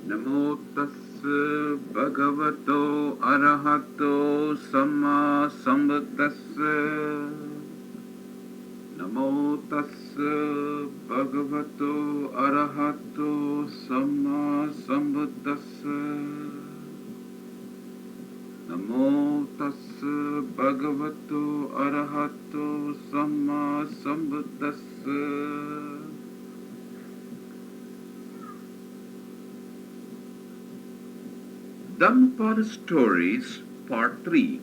Namo tassa bhagavato arahato samma sambuddhassa. Namo tassa bhagavato arahato samma sambuddhassa. Namo tassa bhagavato arahato samma sambuddhassa. Dhammapada Stories, Part 3.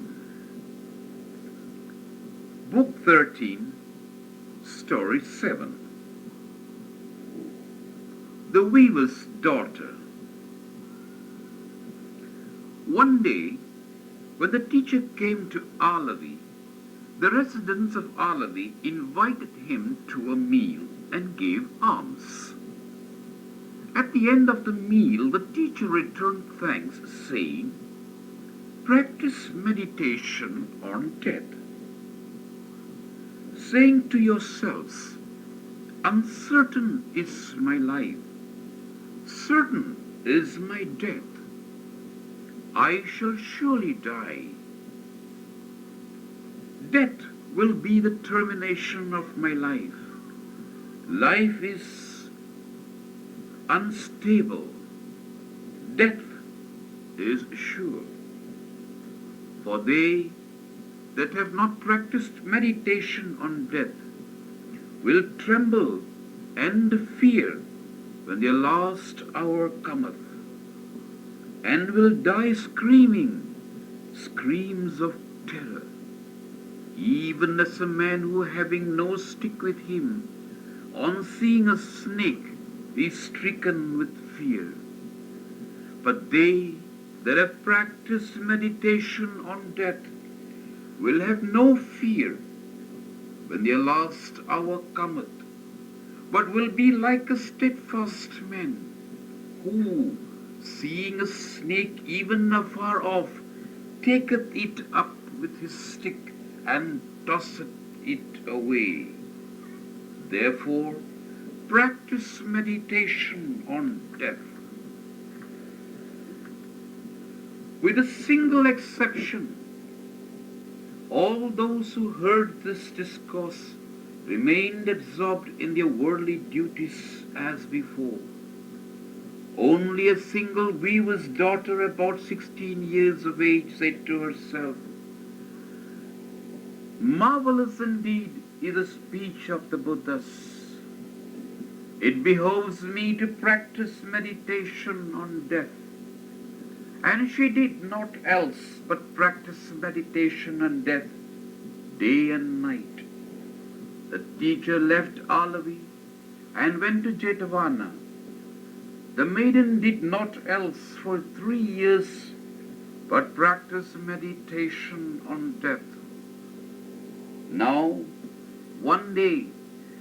Book 13, Story 7. The Weaver's Daughter. One day, when the teacher came to Alavi, the residents of Alavi invited him to a meal and gave alms. At the end of the meal, the teacher returned thanks, saying, "Practice meditation on death, saying to yourselves, 'Uncertain is my life, certain is my death. I shall surely die. Death will be the termination of my life. Life is unstable. Death is sure. For they that have not practiced meditation on death will tremble and fear when their last hour cometh, and will die screaming screams of terror, even as a man who, having no stick with him, on seeing a snake is stricken with fear. But they that have practiced meditation on death will have no fear when their last hour cometh, but will be like a steadfast man who, seeing a snake even afar off, taketh it up with his stick and tosseth it away. Therefore, practice meditation on death." With a single exception, all those who heard this discourse remained absorbed in their worldly duties as before. Only a single weaver's daughter, about 16 years of age, said to herself, "Marvelous indeed is the speech of the Buddhas. It behoves me to practice meditation on death." And she did naught else but practice meditation on death day and night. The teacher left Alavi and went to Jetavana. The maiden did naught else for 3 years but practice meditation on death. Now, one day,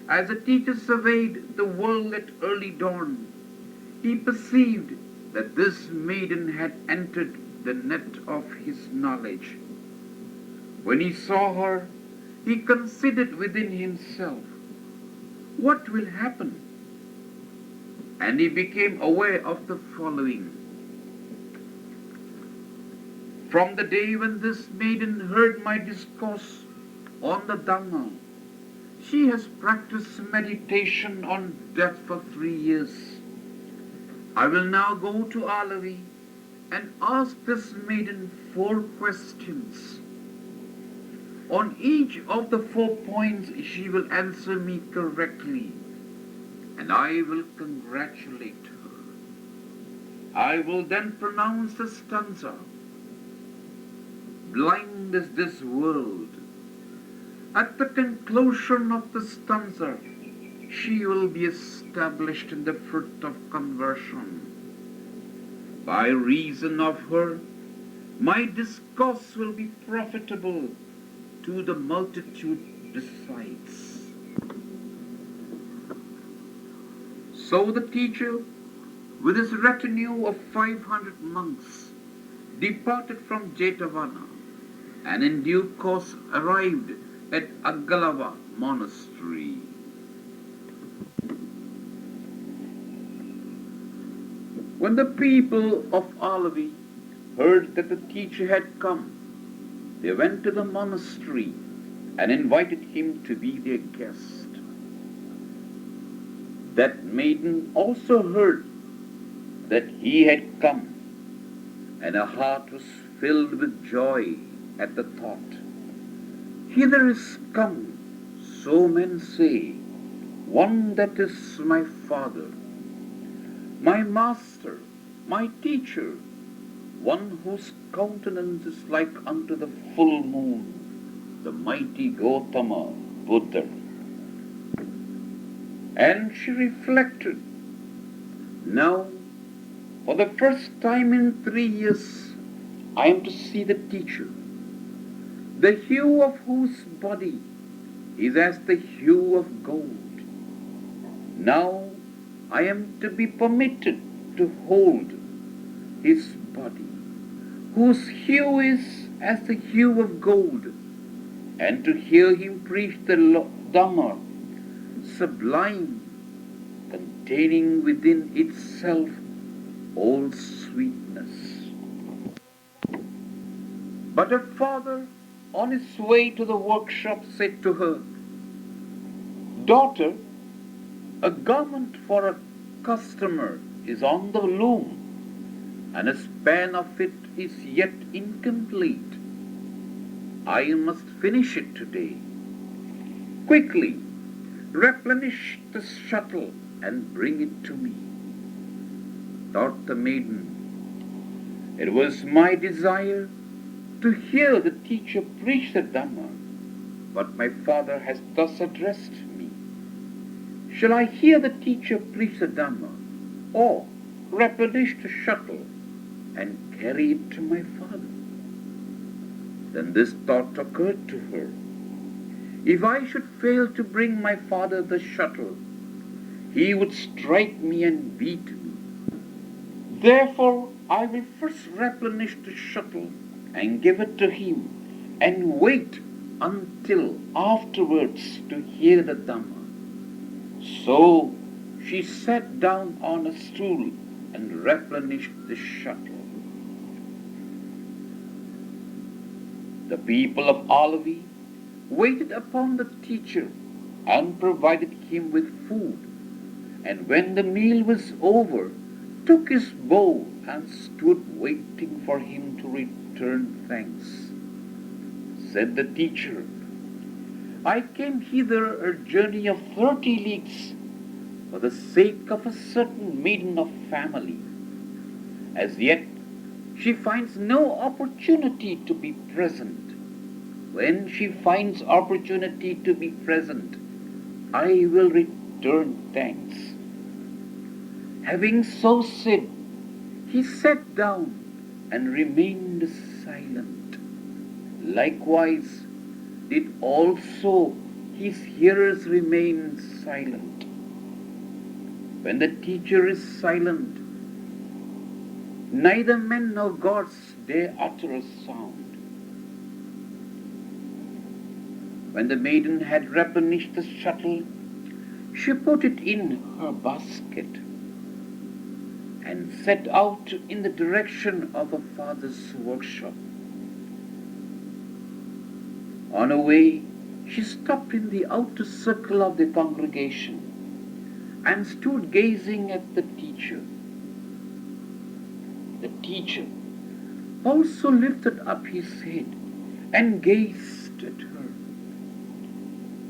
as the teacher surveyed the world at early dawn, he perceived that this maiden had entered the net of his knowledge. When he saw her, he considered within himself, "What will happen?" And he became aware of the following. From the day when this maiden heard my discourse on the Dhamma, she has practiced meditation on death for 3 years. I will now go to Alavi and ask this maiden 4 questions. On each of the 4 points she will answer me correctly, and I will congratulate her. I will then pronounce the stanza, "Blind is this world." At the conclusion of the stanza, she will be established in the fruit of conversion. By reason of her, my discourse will be profitable to the multitude besides. So the teacher, with his retinue of 500 monks, departed from Jetavana, and in due course arrived at Aggalava monastery. When the people of Alavi heard that the teacher had come, they went to the monastery and invited him to be their guest. That maiden also heard that he had come, and her heart was filled with joy at the thought. Hither is come, so men say, one that is my father, my master, my teacher, one whose countenance is like unto the full moon, the mighty Gautama Buddha. And she reflected, now, for the first time in 3 years, I am to see the teacher, the hue of whose body is as the hue of gold. Now I am to be permitted to hold his body, whose hue is as the hue of gold, and to hear him preach the Dhamma, sublime, containing within itself all sweetness. But her father, on his way to the workshop, said to her, daughter, a garment for a customer is on the loom, and a span of it is yet incomplete. I must finish it today. Quickly, replenish the shuttle and bring it to me. Thought the maiden, it was my desire to hear the teacher preach the Dhamma, but my father has thus addressed me. Shall I hear the teacher preach the Dhamma, or replenish the shuttle and carry it to my father? Then this thought occurred to her. If I should fail to bring my father the shuttle, he would strike me and beat me. Therefore, I will first replenish the shuttle and give it to him, and wait until afterwards to hear the Dhamma. So she sat down on a stool and replenished the shuttle. The people of Alavi waited upon the teacher and provided him with food, and when the meal was over, took his bow and stood waiting for him to return thanks. Said the teacher, I came hither a journey of 30 leagues for the sake of a certain maiden of family. As yet, she finds no opportunity to be present. When she finds opportunity to be present, I will return thanks. Having so said, he sat down and remained silent. Likewise did also his hearers remain silent. When the teacher is silent, neither men nor gods dare utter a sound. When the maiden had replenished the shuttle, she put it in her basket and set out in the direction of her father's workshop. On her way, she stopped in the outer circle of the congregation and stood gazing at the teacher. The teacher also lifted up his head and gazed at her.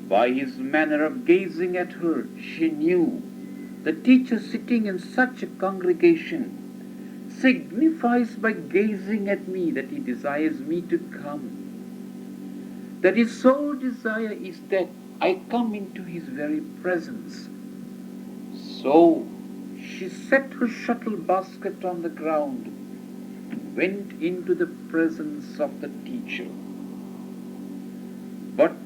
By his manner of gazing at her, she knew the teacher sitting in such a congregation signifies by gazing at me that he desires me to come, that his sole desire is that I come into his very presence. So she set her shuttle basket on the ground, went into the presence of the teacher. But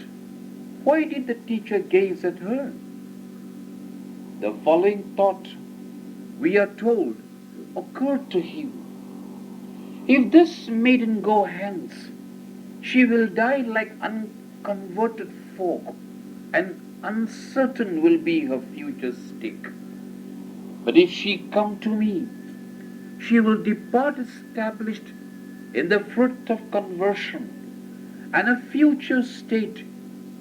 why did the teacher gaze at her? The following thought, we are told, occurred to him. If this maiden go hence, she will die like unconverted folk, and uncertain will be her future state. But if she come to me, she will depart established in the fruit of conversion, and a future state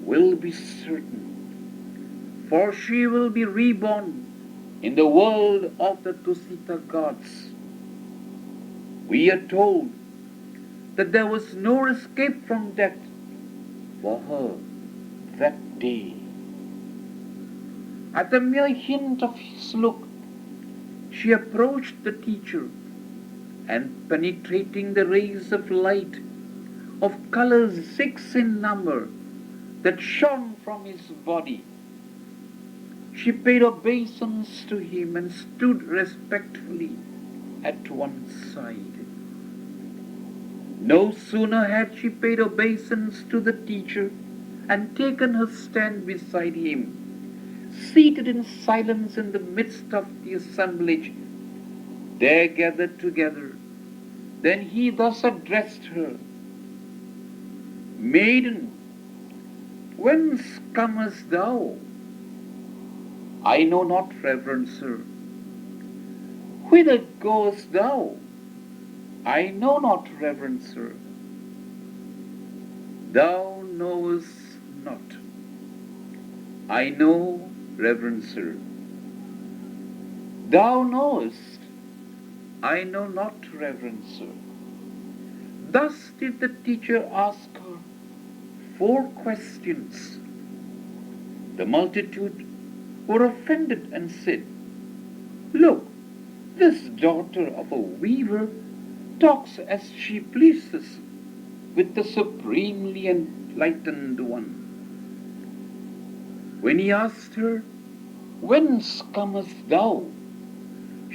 will be certain, for she will be reborn in the world of the Tusita gods. We are told that there was no escape from death for her that day. At the mere hint of his look, she approached the teacher, and penetrating the rays of light, of colors 6 in number, that shone from his body, she paid obeisance to him and stood respectfully at one side. No sooner had she paid obeisance to the teacher and taken her stand beside him, seated in silence in the midst of the assemblage there gathered together, then he thus addressed her, "Maiden, whence comest thou?" "I know not, reverend sir." "Whither goest thou?" "I know not, reverend sir." "Thou knowest not." "I know, reverend sir." "Thou knowest." "I know not, reverend sir." Thus did the teacher ask her 4 questions. The multitude were offended and said, "Look, this daughter of a weaver talks as she pleases with the supremely enlightened one." When he asked her, "Whence comest thou?"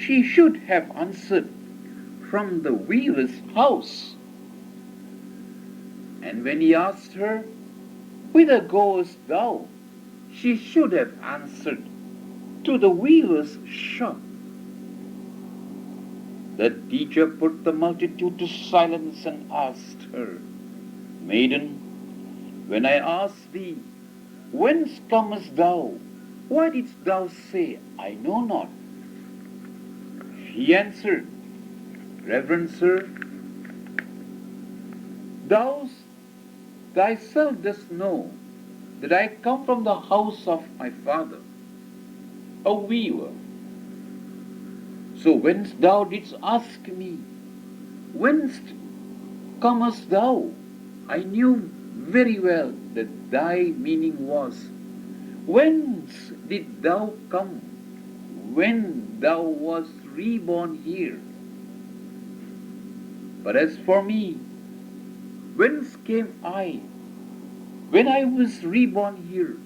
she should have answered, "From the weaver's house." And when he asked her, "Whither goest thou?" she should have answered, "To the weaver's shop." The teacher put the multitude to silence and asked her, "Maiden, when I asked thee, whence comest thou, why didst thou say, 'I know not'?" She answered, "Reverend sir, thou thyself dost know that I come from the house of my father, a weaver. So whence thou didst ask me, 'Whence comest thou?' I knew very well that thy meaning was, 'Whence did thou come when thou wast reborn here?' But as for me, whence came I when I was reborn here?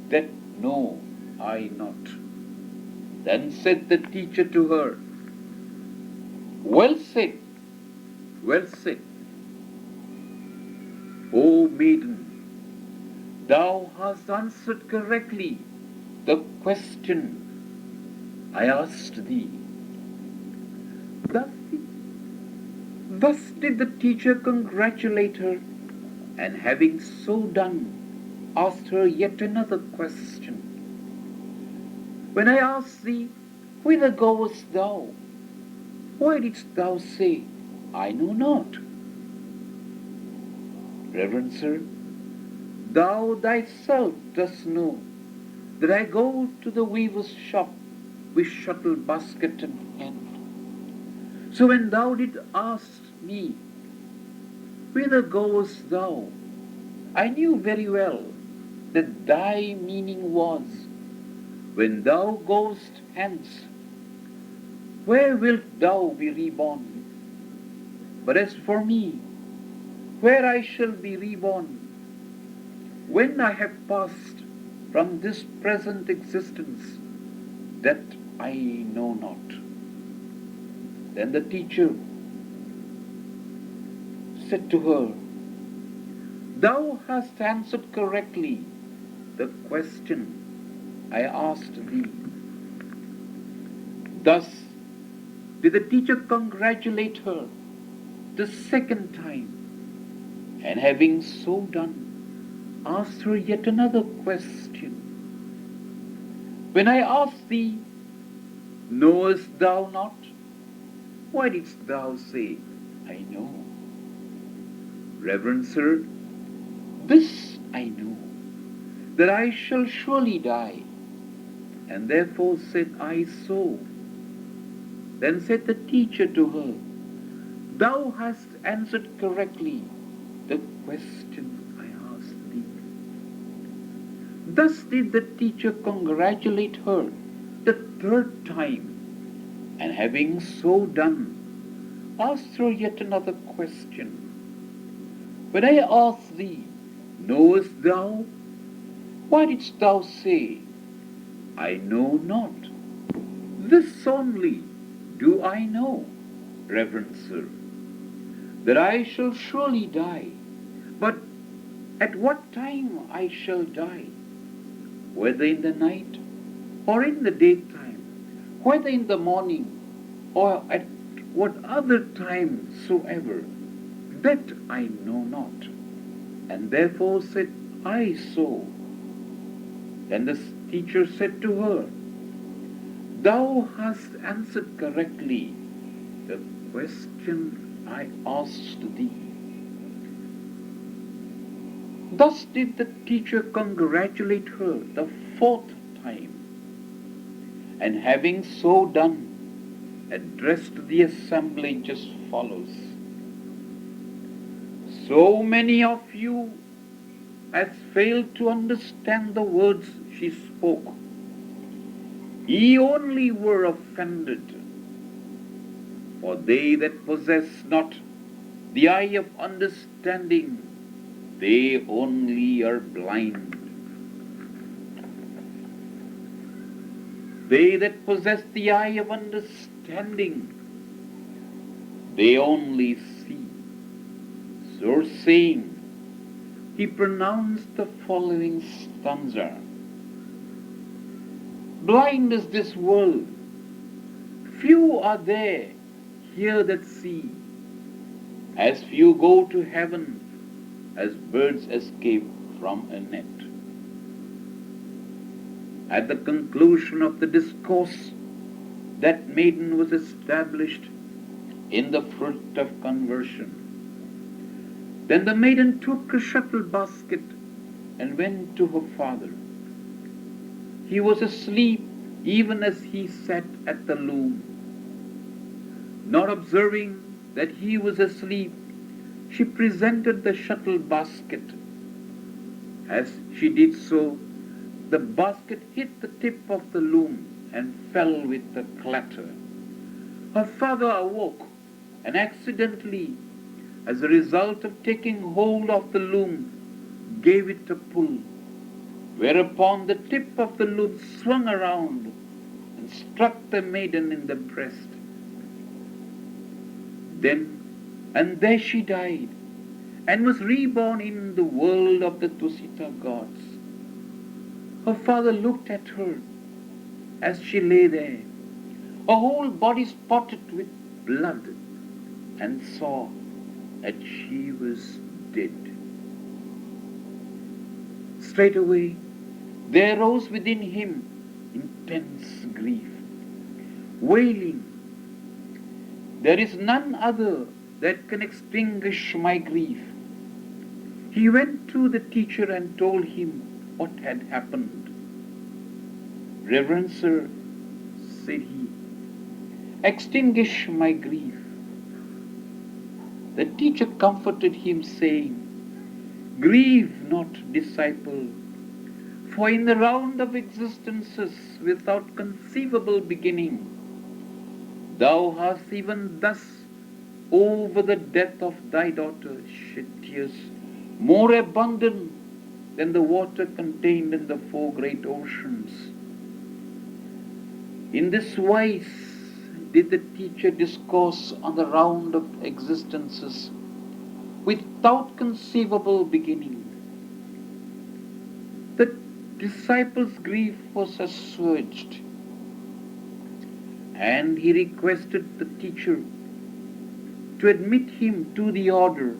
That know I not." Then said the teacher to her, "Well said, well said. O maiden, thou hast answered correctly the question I asked thee." Thus did the teacher congratulate her, and having so done, asked her yet another question. "When I asked thee, whither goest thou? Why didst thou say, 'I know not'?" "Reverend sir, thou thyself dost know that I go to the weaver's shop with shuttle basket in hand. So when thou didst ask me, 'Whither goest thou?' I knew very well that thy meaning was, 'When thou goest hence, where wilt thou be reborn?' But as for me, where I shall be reborn, when I have passed from this present existence, that I know not." Then the teacher said to her, "Thou hast answered correctly the question I asked thee." Thus did the teacher congratulate her the second time, and having so done, asked her yet another question. "When I asked thee, knowest thou not?" Why didst thou say, I know? Reverend sir, this I know, that I shall surely die. And therefore said I so. Then said the teacher to her, thou hast answered correctly the question I asked thee. Thus did the teacher congratulate her the third time, and having so done, asked her yet another question. When I asked thee, knowest thou? Why didst thou say, I know not? This only do I know, reverend sir, that I shall surely die. But at what time I shall die, whether in the night or in the daytime, whether in the morning or at what other time soever, that I know not. And therefore said I so. Then the teacher said to her, thou hast answered correctly the question I asked thee. Thus did the teacher congratulate her the fourth time, and having so done, addressed the assemblage as follows. So many of you as failed to understand the words she spoke, ye only were offended. For they that possess not the eye of understanding, they only are blind. They that possess the eye of understanding, they only see. So saying, he pronounced the following stanza. Blind is this world, few are there here that see, as few go to heaven as birds escape from a net. At the conclusion of the discourse, that maiden was established in the fruit of conversion. Then the maiden took a shuttle basket and went to her father. He was asleep even as he sat at the loom. Not observing that he was asleep, she presented the shuttle basket. As she did so, the basket hit the tip of the loom and fell with a clatter. Her father awoke and accidentally, as a result of taking hold of the loom, gave it a pull, whereupon the tip of the loom swung around and struck the maiden in the breast. Then and there she died, and was reborn in the world of the Tusita gods. Her father looked at her as she lay there, her whole body spotted with blood, and saw that she was dead. Straightway there arose within him intense grief, wailing, there is none other that can extinguish my grief. He went to the teacher and told him what had happened. Reverend sir, said he, extinguish my grief. The teacher comforted him, saying, grieve not, disciple, for in the round of existences without conceivable beginning, thou hast even thus over the death of thy daughter shed tears more abundant than the water contained in the 4 great oceans. In this wise did the teacher discourse on the round of existences without conceivable beginning. The disciple's grief was assuaged, and he requested the teacher to admit him to the order.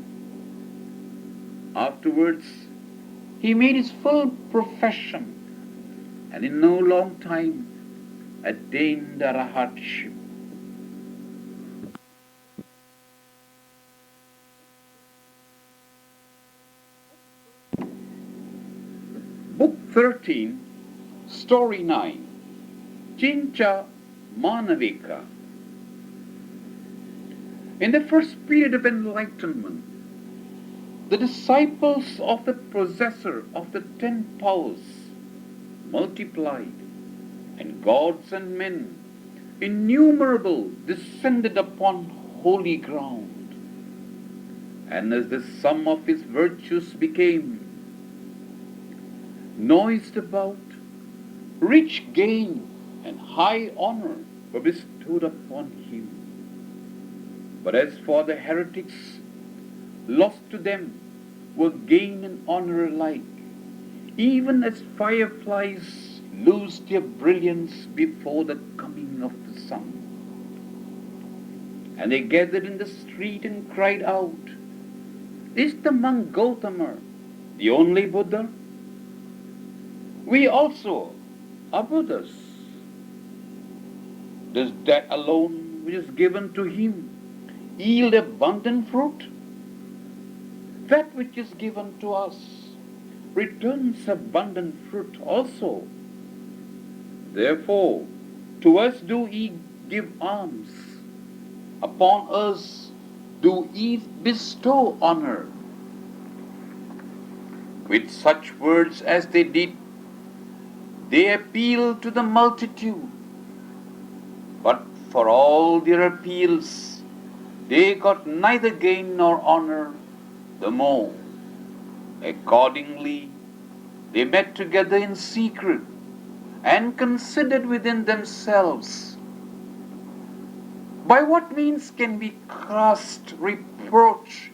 Afterwards, he made his full profession, and in no long time attained arahatship. 13, Story 9, Chincha Manavika. In the first period of enlightenment, the disciples of the possessor of the 10 powers multiplied, and gods and men innumerable descended upon holy ground. And as the sum of his virtues became noised about, rich gain and high honor were bestowed upon him. But as for the heretics, lost to them were gain and honor alike, even as fireflies lose their brilliance before the coming of the sun. And they gathered in the street and cried out, "Is the monk Gautama the only Buddha? We also are Buddhas. Does that alone which is given to him yield abundant fruit? That which is given to us returns abundant fruit also. Therefore, to us do ye give alms, upon us do ye bestow honor." With such words as they did, they appealed to the multitude. But for all their appeals, they got neither gain nor honor the more. Accordingly, they met together in secret and considered within themselves, by what means can we cast reproach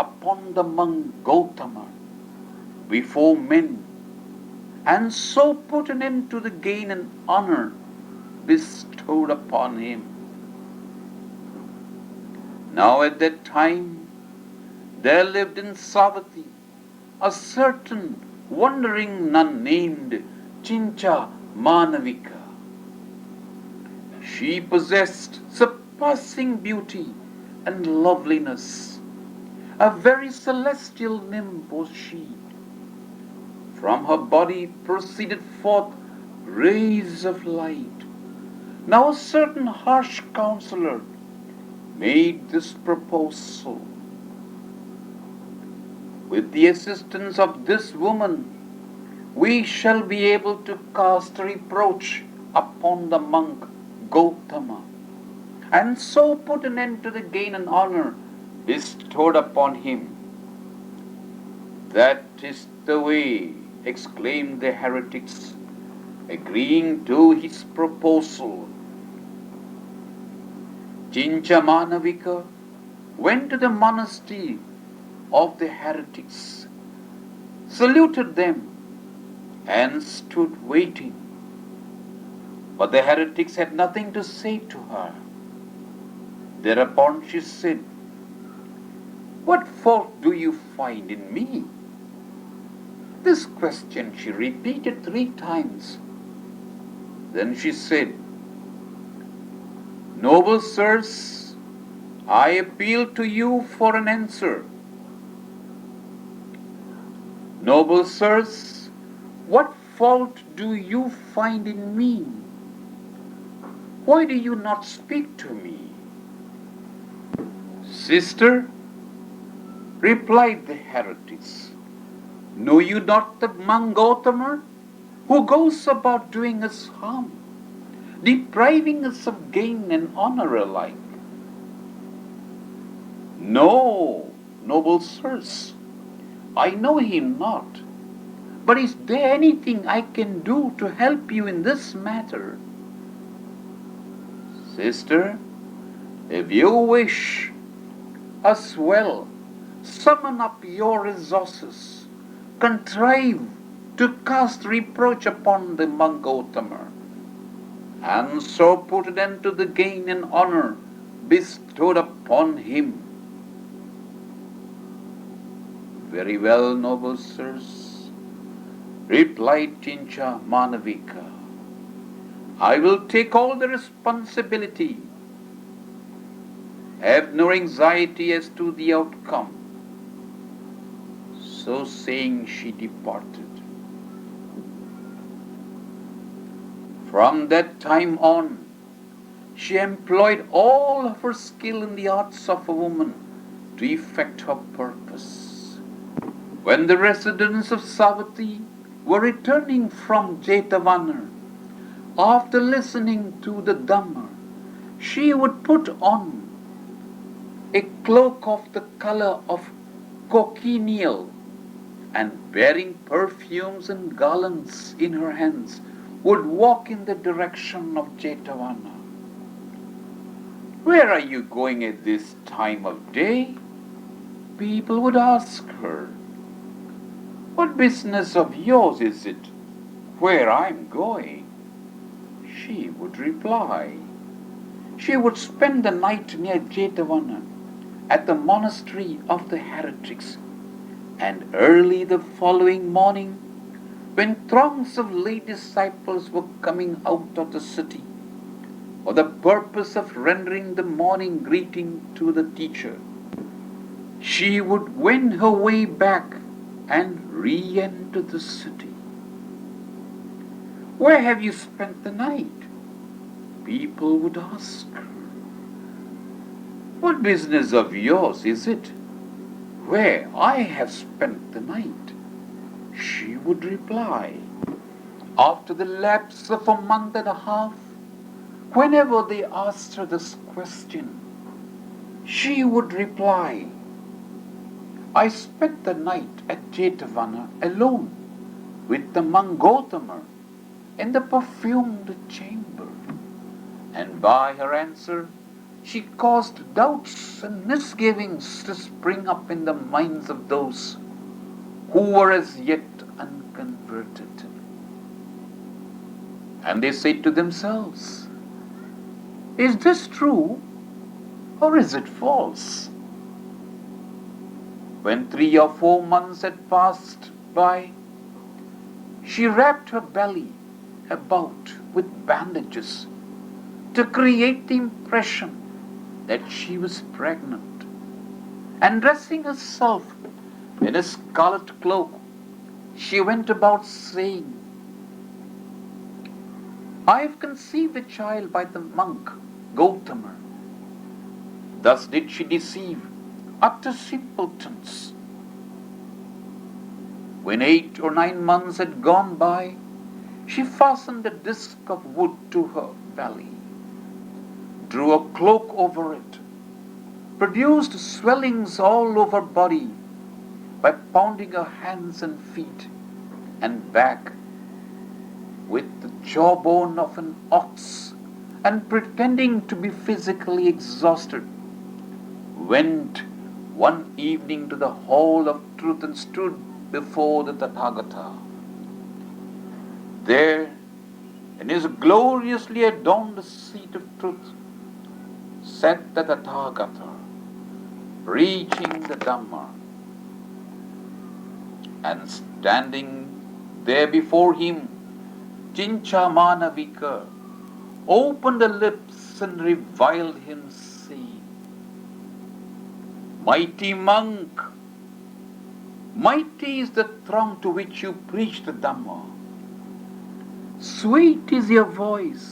upon the monk Gautama before men, and so put an end to the gain and honor bestowed upon him? Now at that time there lived in Savatthi a certain wandering nun named Chincha Manavika. She possessed surpassing beauty and loveliness. A very celestial nymph was she. From her body proceeded forth rays of light. Now a certain harsh counselor made this proposal: "With the assistance of this woman, we shall be able to cast reproach upon the monk Gautama, and so put an end to the gain and honor bestowed upon him." "That is the way," exclaimed the heretics, agreeing to his proposal. Chincha Manavika went to the monastery of the heretics, saluted them, and stood waiting. But the heretics had nothing to say to her. Thereupon she said, "What fault do you find in me?" This question she repeated 3 times. Then she said, "Noble sirs, I appeal to you for an answer. Noble sirs, what fault do you find in me? Why do you not speak to me?" "Sister," replied the heretics, "know you not the monk Gautama, who goes about doing us harm, depriving us of gain and honor alike?" "No, noble sirs, I know him not. But is there anything I can do to help you in this matter?" "Sister, if you wish us well, summon up your resources, contrive to cast reproach upon the monk Gautama, and so put an end to the gain and honor bestowed upon him." "Very well, noble sirs," replied Chincha Manavika. "I will take all the responsibility. Have no anxiety as to the outcome." So saying, she departed. From that time on, she employed all of her skill in the arts of a woman to effect her purpose. When the residents of Savatthi were returning from Jetavana, after listening to the Dhamma, she would put on a cloak of the color of cochineal, and bearing perfumes and garlands in her hands, would walk in the direction of Jetavana. "Where are you going at this time of day?" people would ask her. "What business of yours is it where I'm going?" She would reply. She would spend the night near Jetavana at the monastery of the heretics, and early the following morning, when throngs of lay disciples were coming out of the city for the purpose of rendering the morning greeting to the teacher, she would wend her way back and re-enter the city. "Where have you spent the night?" people would ask her. "What business of yours is it where I have spent the night?" she would reply. After the lapse of a month and a half, whenever they asked her this question, she would reply, "I spent the night at Jetavana alone with the monk Gautama in the perfumed chamber." And by her answer, she caused doubts and misgivings to spring up in the minds of those who were as yet unconverted. And they said to themselves, "Is this true or is it false?" When 3 or 4 months had passed by, she wrapped her belly about with bandages to create the impression that she was pregnant, and dressing herself in a scarlet cloak, she went about saying, "I have conceived a child by the monk Gautama." Thus did she deceive utter simpletons. When 8 or 9 months had gone by, she fastened a disc of wood to her belly, drew a cloak over it, produced swellings all over her body by pounding her hands and feet and back with the jawbone of an ox, and pretending to be physically exhausted, went one evening to the hall of truth and stood before the Tathagata. There, in his gloriously adorned seat of truth, sat the Tathagata, preaching the Dhamma, and standing there before him, Chinchamanavika opened her lips and reviled him, saying, "Mighty monk, mighty is the throng to which you preach the Dhamma. Sweet is your voice,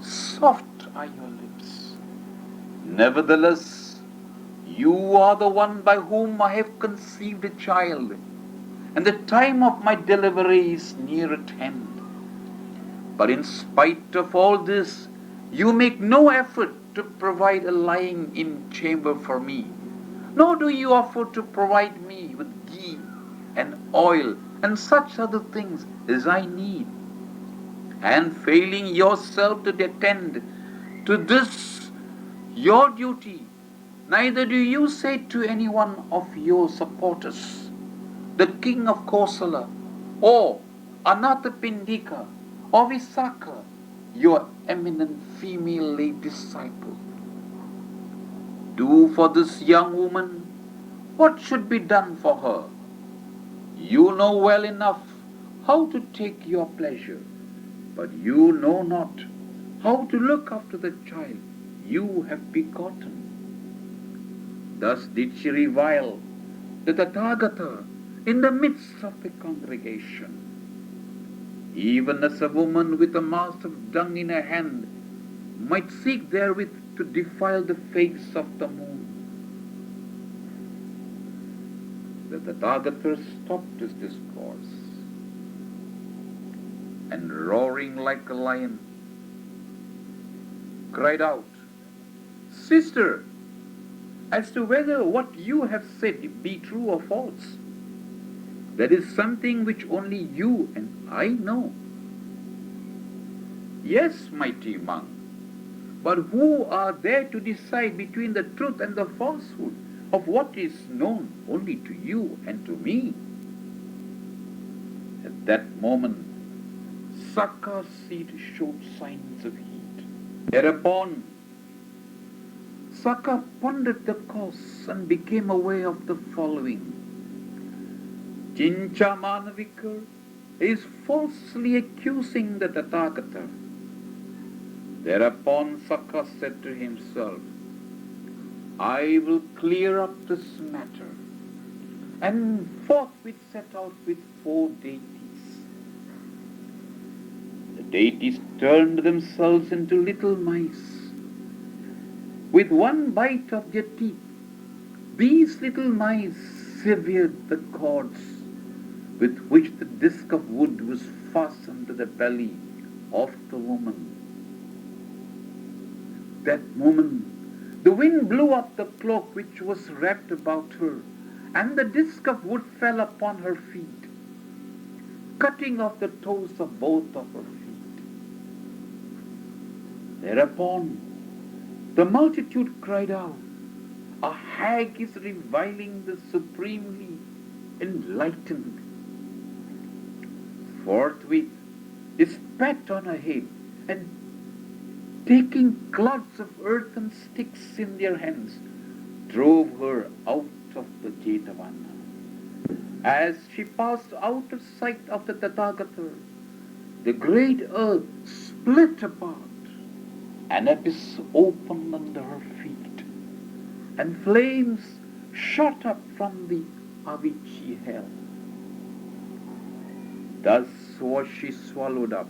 soft are your lips. Nevertheless, you are the one by whom I have conceived a child, and the time of my delivery is near at hand. But in spite of all this, you make no effort to provide a lying-in chamber for me, nor do you offer to provide me with ghee and oil and such other things as I need. And failing yourself to attend to this your duty, neither do you say to any one of your supporters, the king of Kosala, or Anathapindika, or Visakha, your eminent female lay disciple, do for this young woman what should be done for her. You know well enough how to take your pleasure, but you know not how to look after the child you have begotten." Thus did she revile the Tathagata in the midst of the congregation. even as a woman with a mass of dung in her hand might seek therewith to defile the face of the moon. The Tathagata stopped his discourse, and roaring like a lion, cried out, "Sister, as to whether what you have said be true or false, that is something which only you and I know. Yes, mighty monk, but who are there to decide between the truth and the falsehood of what is known only to you and to me?" At that moment, Sakka's seat showed signs of heat. Thereupon, Sakka pondered the cause and became aware of the following. Chinchamanavika is falsely accusing the Tathagata. Thereupon Sakka said to himself, "I will clear up this matter," and forthwith set out with 4 deities. The deities turned themselves into little mice. With one bite of their teeth, these little mice severed the cords with which the disc of wood was fastened to the belly of the woman. That moment, the wind blew up the cloak which was wrapped about her, and the disc of wood fell upon her feet, cutting off the toes of both of her feet. Thereupon, the multitude cried out, "A hag is reviling the supremely enlightened." Forthwith, they spat on her head, and taking clods of earth and sticks in their hands, drove her out of the Jetavana. As she passed out of sight of the Tathagata, the great earth split apart, an abyss opened under her feet, and flames shot up from the Avicii hell. Thus was she swallowed up,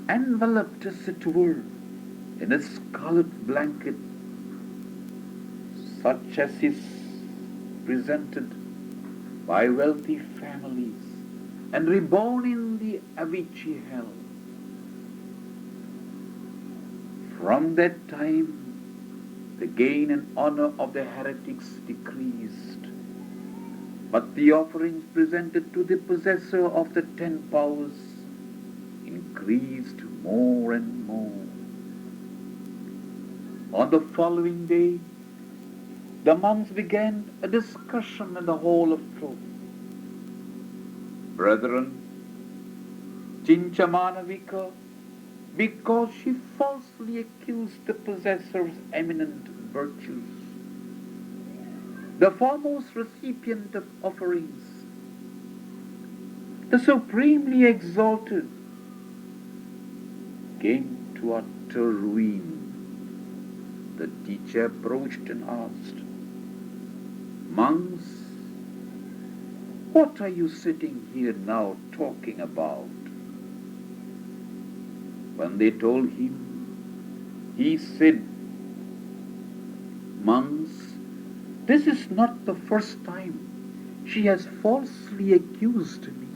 enveloped as it were in a scarlet blanket, such as is presented by wealthy families, and reborn in the Avicii hell. From that time, the gain and honor of the heretics decreased, but the offerings presented to the possessor of the 10 powers increased more and more. On the following day, the monks began a discussion in the hall of truth. "Brethren, Chinchamanavika, because she falsely accused the possessor's eminent virtues, the foremost recipient of offerings, the supremely exalted, came to utter ruin." The teacher approached and asked, "Monks, what are you sitting here now talking about?" When they told him, he said, "Monks, this is not the first time she has falsely accused me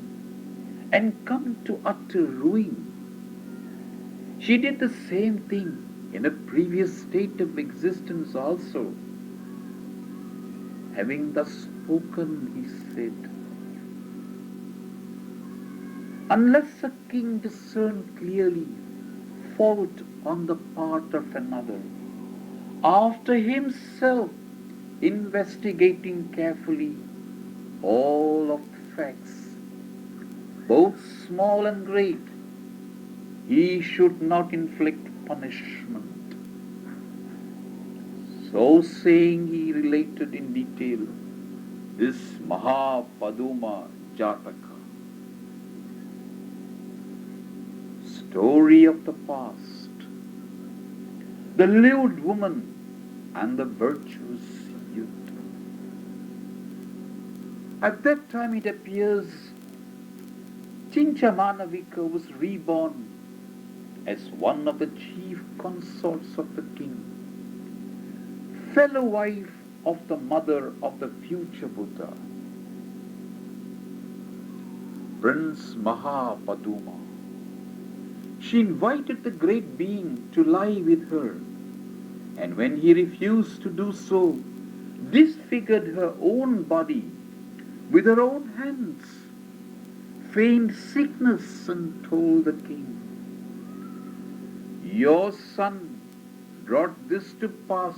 and come to utter ruin. She did the same thing in a previous state of existence also." Having thus spoken, he said, "Unless a king discern clearly fault on the part of another, after himself investigating carefully all of the facts, both small and great, he should not inflict punishment." So saying, he related in detail this Mahapaduma Jataka, story of the past, the lewd woman and the virtuous youth. At that time it appears Chinchamanavika was reborn as one of the chief consorts of the king, fellow wife of the mother of the future Buddha, Prince Mahapaduma. She invited the great being to lie with her, and when he refused to do so, disfigured her own body with her own hands, feigned sickness, and told the king, "Your son brought this to pass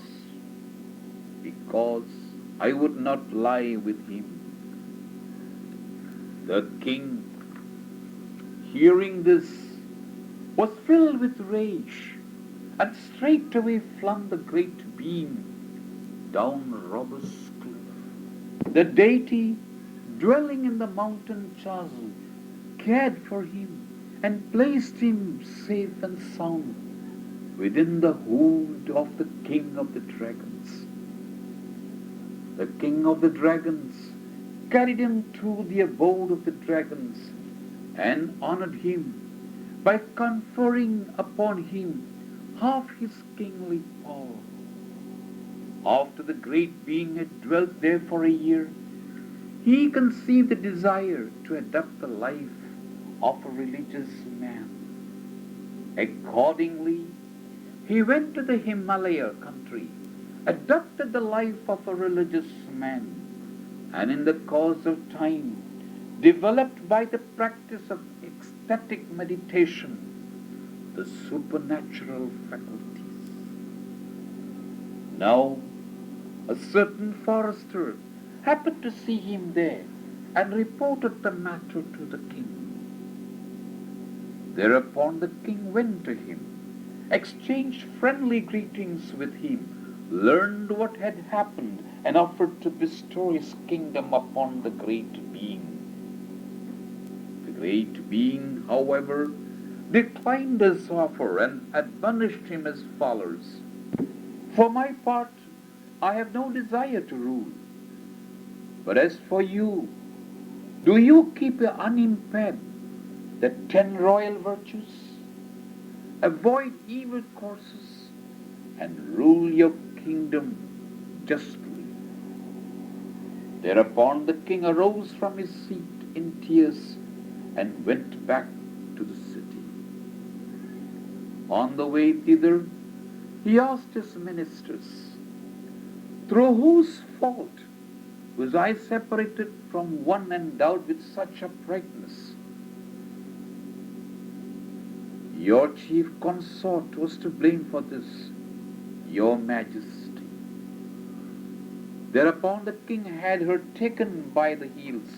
because I would not lie with him." The king, hearing this, was filled with rage, and straightway flung the great being down robber's cliff. The deity, dwelling in the mountain chasm, cared for him and placed him safe and sound within the hold of the king of the dragons. The king of the dragons carried him to the abode of the dragons and honored him by conferring upon him half his kingly power. After the great being had dwelt there for a year, he conceived the desire to adopt the life of a religious man. Accordingly, he went to the Himalaya country, adopted the life of a religious man, and in the course of time developed by the practice of ecstatic meditation the supernatural faculties. Now, a certain forester happened to see him there and reported the matter to the king. Thereupon the king went to him, exchanged friendly greetings with him, learned what had happened, and offered to bestow his kingdom upon the great being. The great being, however, declined his offer and admonished him as follows: "For my part, I have no desire to rule. But as for you, do you keep unimpaired the 10 royal virtues, avoid evil courses, and rule your kingdom justly." Thereupon the king arose from his seat in tears and went back to the city. On the way thither, he asked his ministers, "Through whose fault was I separated from one endowed with such uprightness?" "Your chief consort was to blame for this, your majesty." Thereupon the king had her taken by the heels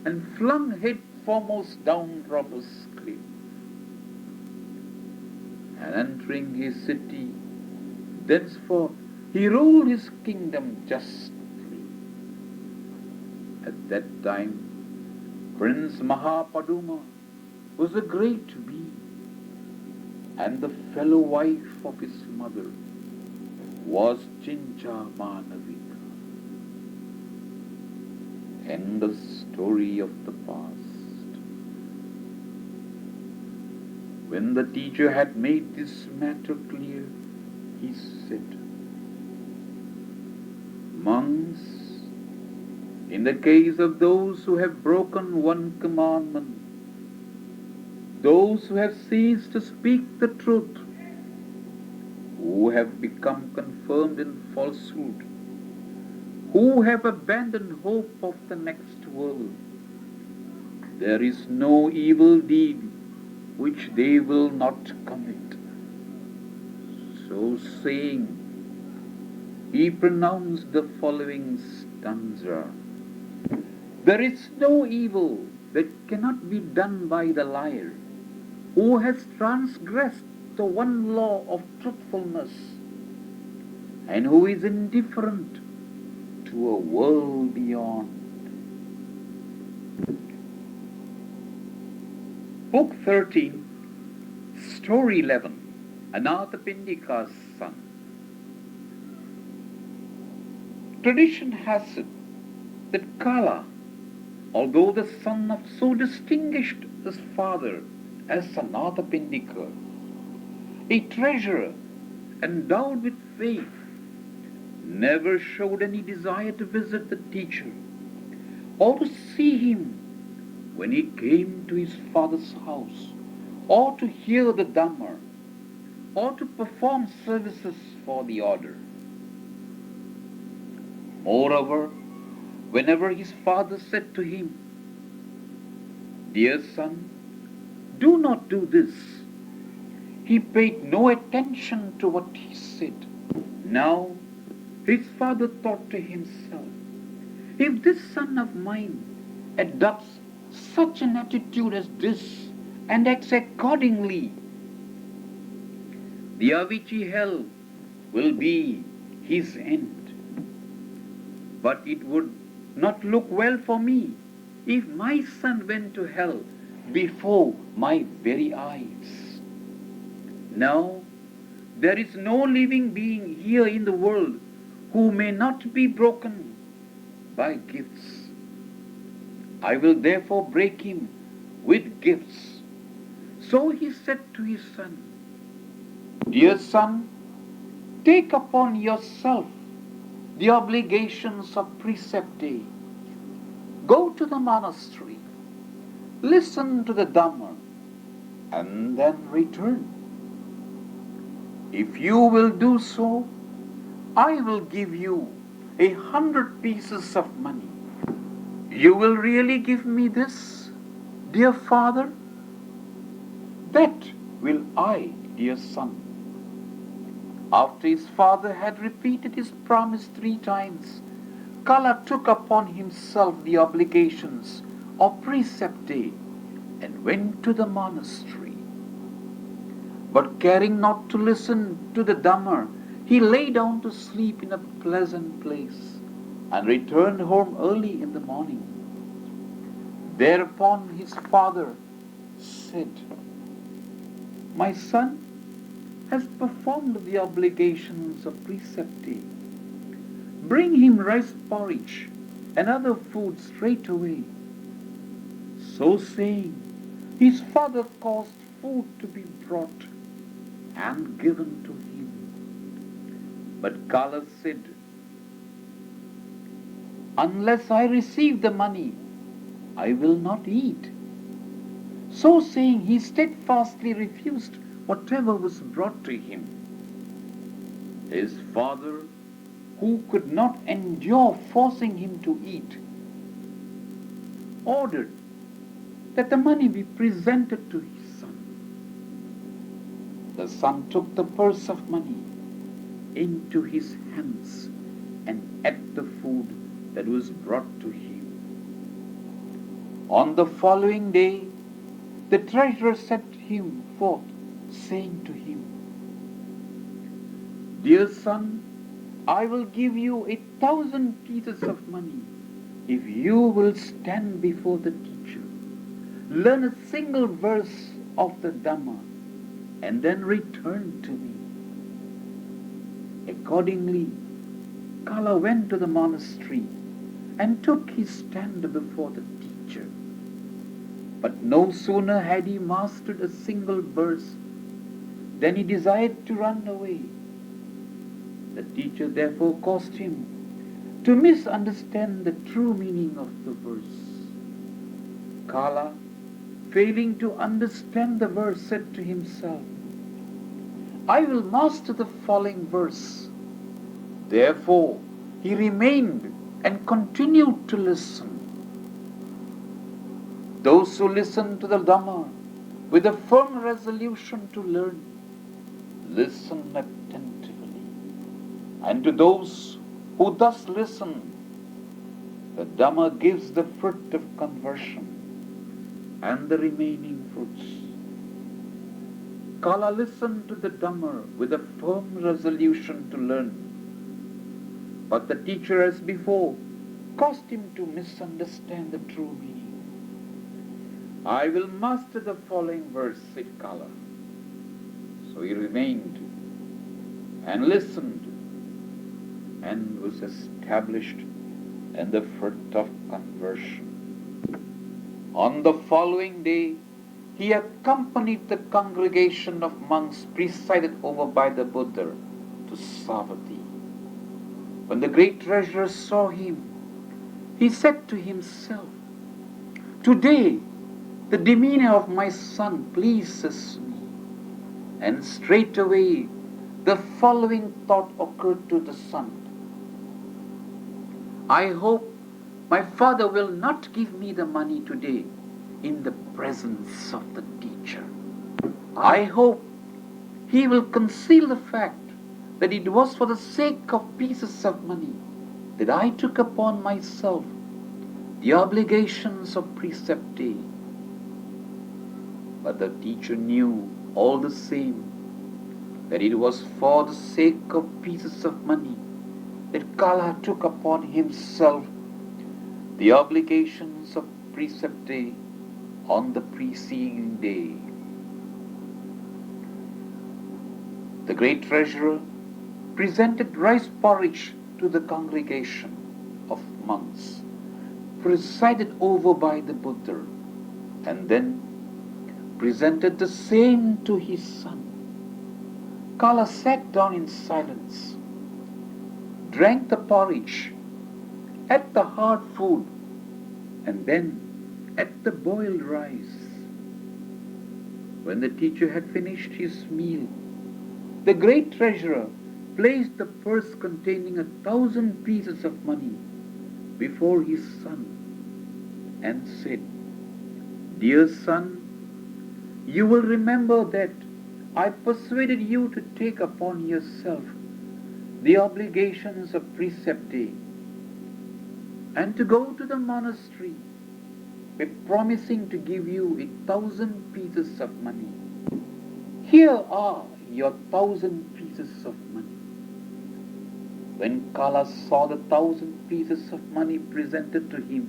and flung head foremost down robber's cliff. And entering his city, thenceforth he ruled his kingdom justly. At that time, Prince Mahapaduma was a great being, and the fellow wife of his mother was Chinchamanavika. End of story of the past. When the teacher had made this matter clear, he said, "Monks, in the case of those who have broken one commandment, those who have ceased to speak the truth, who have become confirmed in falsehood, who have abandoned hope of the next world, there is no evil deed which they will not commit." So saying, he pronounced the following stanza: "There is no evil that cannot be done by the liar, who has transgressed the one law of truthfulness, and who is indifferent to a world beyond." Book 13, Story 11, Anathapindika's son. Tradition has it that Kala, Although the son of so distinguished his father as Sanatapindika, a treasurer endowed with faith, never showed any desire to visit the teacher or to see him when he came to his father's house, or to hear the Dhamma, or to perform services for the order. Moreover, whenever his father said to him, "Dear son, do not do this," he paid no attention to what he said. Now, his father thought to himself, if this son of mine adopts such an attitude as this and acts accordingly, the Avicii hell will be his end. But it would not look well for me if my son went to hell before my very eyes. Now, there is no living being here in the world who may not be broken by gifts. I will therefore break him with gifts. So he said to his son, "Dear son, take upon yourself the obligations of precept day. Go to the monastery, listen to the Dhamma, and then return. If you will do so, I will give you 100 pieces of money. You will really give me this, dear father?" "That will I, dear son." After his father had repeated his promise 3 times, Kala took upon himself the obligations of precept day and went to the monastery. But caring not to listen to the Dhamma, he lay down to sleep in a pleasant place and returned home early in the morning. Thereupon his father said, "My son has performed the obligations of precept day. Bring him rice porridge and other food straight away." So saying, his father caused food to be brought and given to him. But Kala said, "Unless I receive the money, I will not eat." So saying, he steadfastly refused whatever was brought to him. His father, who could not endure forcing him to eat, ordered that the money be presented to his son. The son took the purse of money into his hands and ate the food that was brought to him. On the following day, the treasurer sent him forth, saying to him, "Dear son, I will give you 1,000 pieces of money if you will stand before the teacher, learn a single verse of the Dhamma, and then return to me." Accordingly, Kala went to the monastery and took his stand before the teacher. But no sooner had he mastered a single verse than he desired to run away. The teacher therefore caused him to misunderstand the true meaning of the verse. Kala, failing to understand the verse, said to himself, "I will master the following verse." Therefore, he remained and continued to listen. Those who listen to the Dhamma with a firm resolution to learn, listen attentively. And to those who thus listen, the Dhamma gives the fruit of conversion and the remaining fruits. Kala listened to the Dhamma with a firm resolution to learn. But the teacher, as before, caused him to misunderstand the true meaning. "I will master the following verse," said Kala. So he remained and listened and was established in the fruit of conversion. On the following day, he accompanied the congregation of monks presided over by the Buddha to Savatthi. When the great treasurer saw him, he said to himself, "Today the demeanor of my son pleases me." And straightway the following thought occurred to the son: "I hope my father will not give me the money today in the presence of the teacher. I hope he will conceal the fact that it was for the sake of pieces of money that I took upon myself the obligations of precept day." But the teacher knew all the same that it was for the sake of pieces of money that Kala took upon himself the obligations of precept day on the preceding day. The great treasurer presented rice porridge to the congregation of monks presided over by the Buddha, and then presented the same to his son. Kala sat down in silence, drank the porridge, ate the hard food, and then ate the boiled rice. When the teacher had finished his meal, the great treasurer placed the purse containing 1,000 pieces of money before his son and said, "Dear son, you will remember that I persuaded you to take upon yourself the obligations of precept day and to go to the monastery by promising to give you 1,000 pieces of money. Here are your 1,000 pieces of money." When Kala saw the 1,000 pieces of money presented to him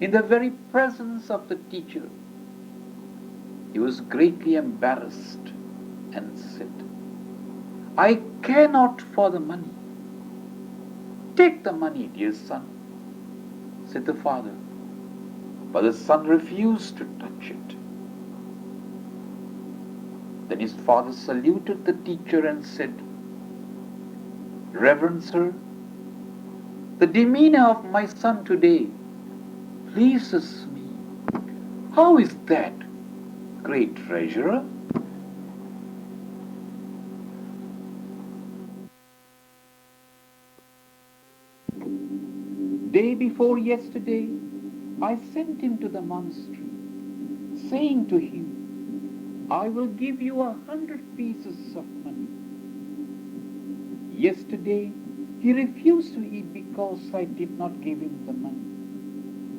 in the very presence of the teacher, he was greatly embarrassed and said, "I care not for the money." "Take the money, dear son," said the father. But the son refused to touch it. Then his father saluted the teacher and said, "Reverend sir, the demeanor of my son today pleases me." "How is that, great treasurer?" "Day before yesterday, I sent him to the monastery, saying to him, 'I will give you 100 pieces of money.' Yesterday, he refused to eat because I did not give him the money.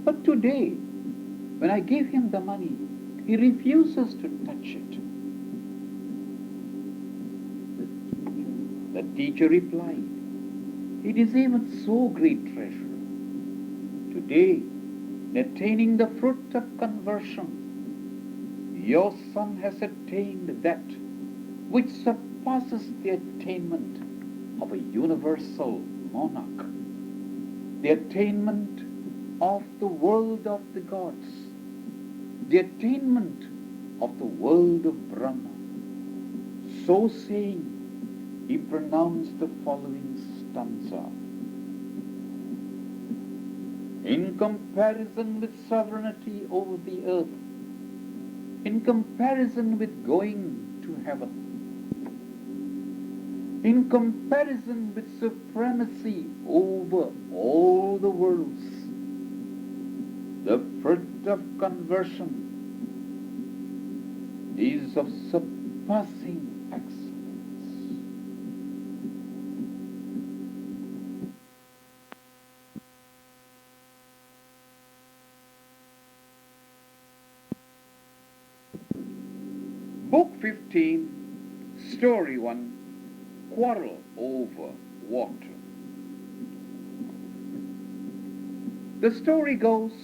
But today, when I give him the money, he refuses to touch it." The teacher replied, "It is even so, great treasurer. Today, in attaining the fruit of conversion, your son has attained that which surpasses the attainment of a universal monarch, the attainment of the world of the gods, the attainment of the world of Brahma." So saying, he pronounced the following stanza: "In comparison with sovereignty over the earth, in comparison with going to heaven, in comparison with supremacy over all the worlds, the fruit of conversion is of surpassing excellence." Book 15, Story 1, Quarrel over Water. The story goes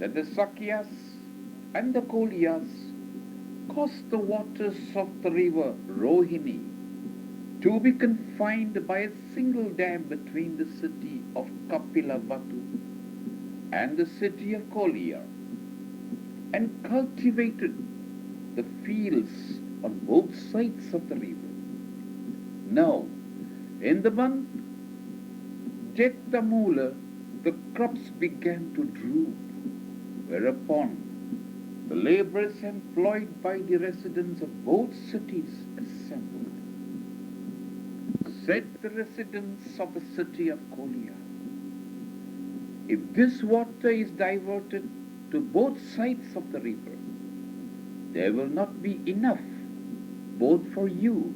that the Sakyas and the Koliyas caused the waters of the river Rohini to be confined by a single dam between the city of Kapilavatu and the city of Kolia, and cultivated the fields on both sides of the river. Now, in the month Nakula, the crops began to droop, whereupon the laborers employed by the residents of both cities assembled. Said the residents of the city of Kolia, if this water is diverted to both sides of the river, there will not be enough both for you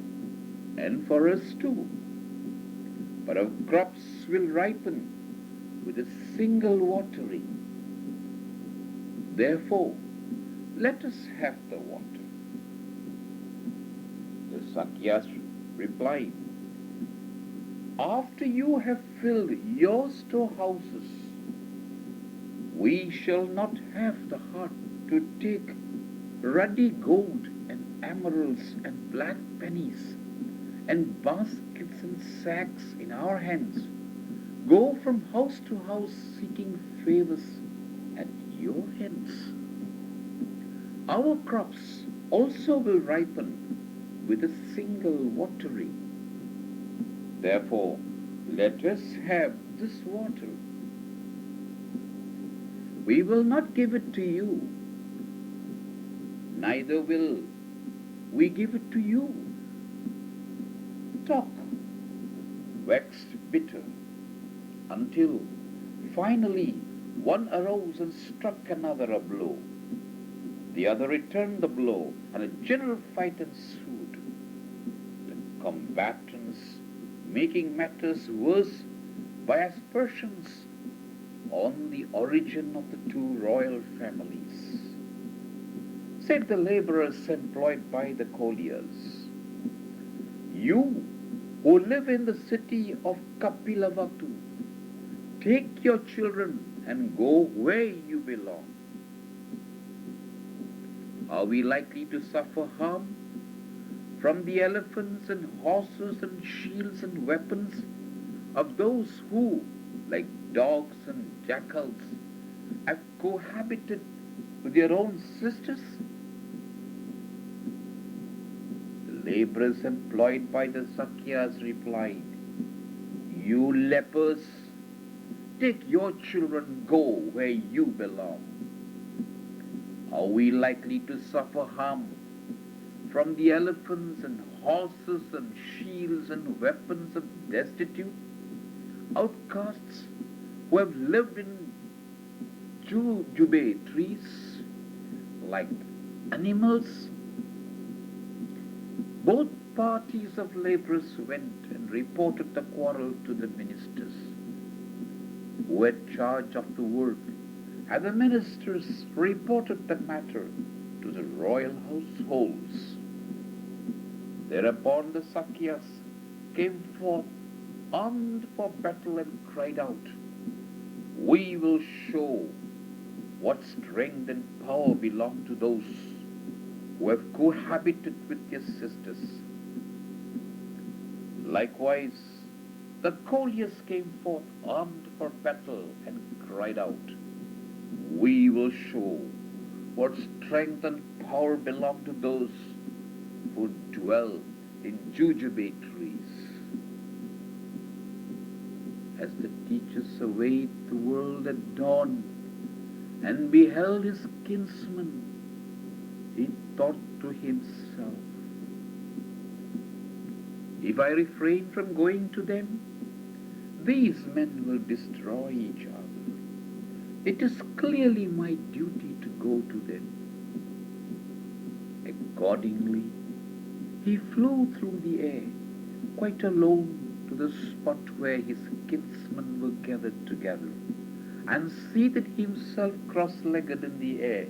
and for us too. But our crops will ripen with a single watering. Therefore, let us have the water. The Sakyas replied, after you have filled your storehouses, we shall not have the heart to take ruddy gold and emeralds and black pennies and baskets and sacks in our hands, go from house to house seeking favors at your hands. Our crops also will ripen with a single watering. Therefore, let us have this water. We will not give it to you, neither will we give it to you. Talk waxed bitter until finally one arose and struck another a blow. The other returned the blow, and a general fight ensued. The combatants making matters worse by aspersions on the origin of the two royal families. Said the laborers employed by the colliers, you who live in the city of Kapilavatu, take your children and go where you belong. Are we likely to suffer harm from the elephants and horses and shields and weapons of those who, like dogs and jackals, have cohabited with their own sisters? The laborers employed by the Sakyas replied, you lepers, take your children, go where you belong. Are we likely to suffer harm from the elephants and horses and shields and weapons of destitute outcasts who have lived in jujube trees like animals? Both parties of laborers went and reported the quarrel to the ministers who had charge of the work, and the ministers reported the matter to the royal households. Thereupon the Sakyas came forth armed for battle and cried out, we will show what strength and power belong to those who have cohabited with their sisters. Likewise, the colliers came forth armed for battle and cried out, we will show what strength and power belong to those who dwell in jujube trees. As the teacher surveyed the world at dawn and beheld his kinsmen, he thought to himself, if I refrain from going to them, these men will destroy each other. It is clearly my duty to go to them. Accordingly, he flew through the air, quite alone, to the spot where his kinsmen were gathered together, and seated himself cross-legged in the air,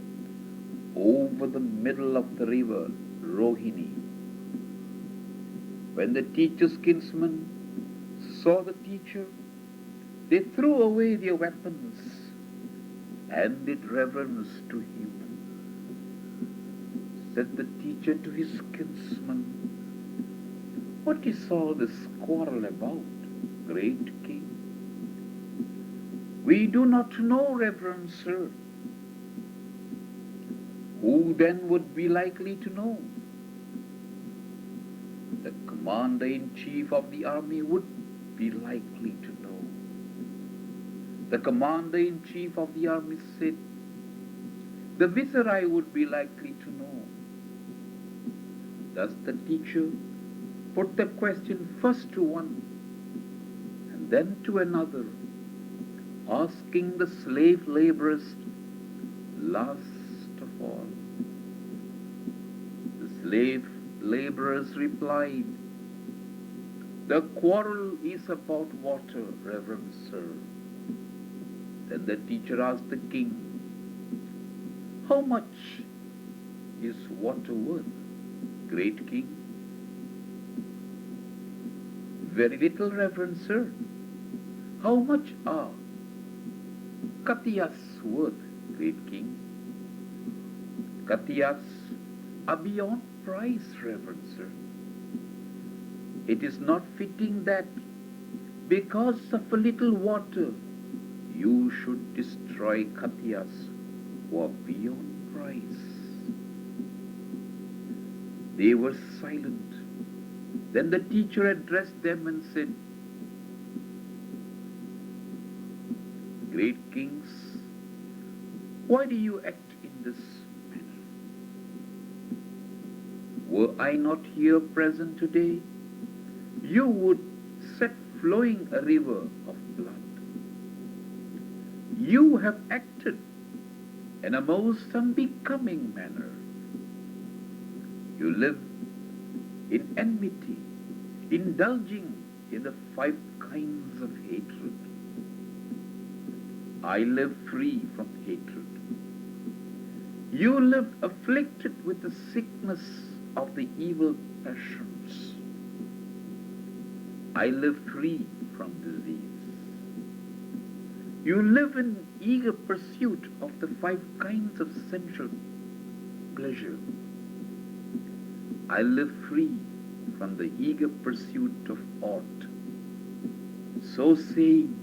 over the middle of the river Rohini. When the teacher's kinsmen saw the teacher, they threw away their weapons and did reverence to him. Said the teacher to his kinsman, what is all this quarrel about, great king? We do not know, Reverend Sir. Who then would be likely to know? The Commander-in-Chief of the army would be likely to know. The Commander-in-Chief of the army said, the Viceroy would be likely to know. Thus the teacher put the question first to one and then to another, asking the slave laborers last of all. The slave laborers replied, the quarrel is about water, Reverend Sir. Then the teacher asked the king, how much is water worth, great king? Very little, Reverend Sir. How much are Katiyas worth, great king? Katiyas are beyond price, Reverend Sir. It is not fitting that because of a little water you should destroy Katiyas who are beyond price. They were silent. Then the teacher addressed them and said, great kings, why do you act in this manner? Were I not here present today, you would set flowing a river of blood. You have acted in a most unbecoming manner. You live in enmity, indulging in the 5 kinds of hatred. I live free from hatred. You live afflicted with the sickness of the evil passions. I live free from disease. You live in eager pursuit of the 5 kinds of sensual pleasure. I live free from the eager pursuit of aught. So saying,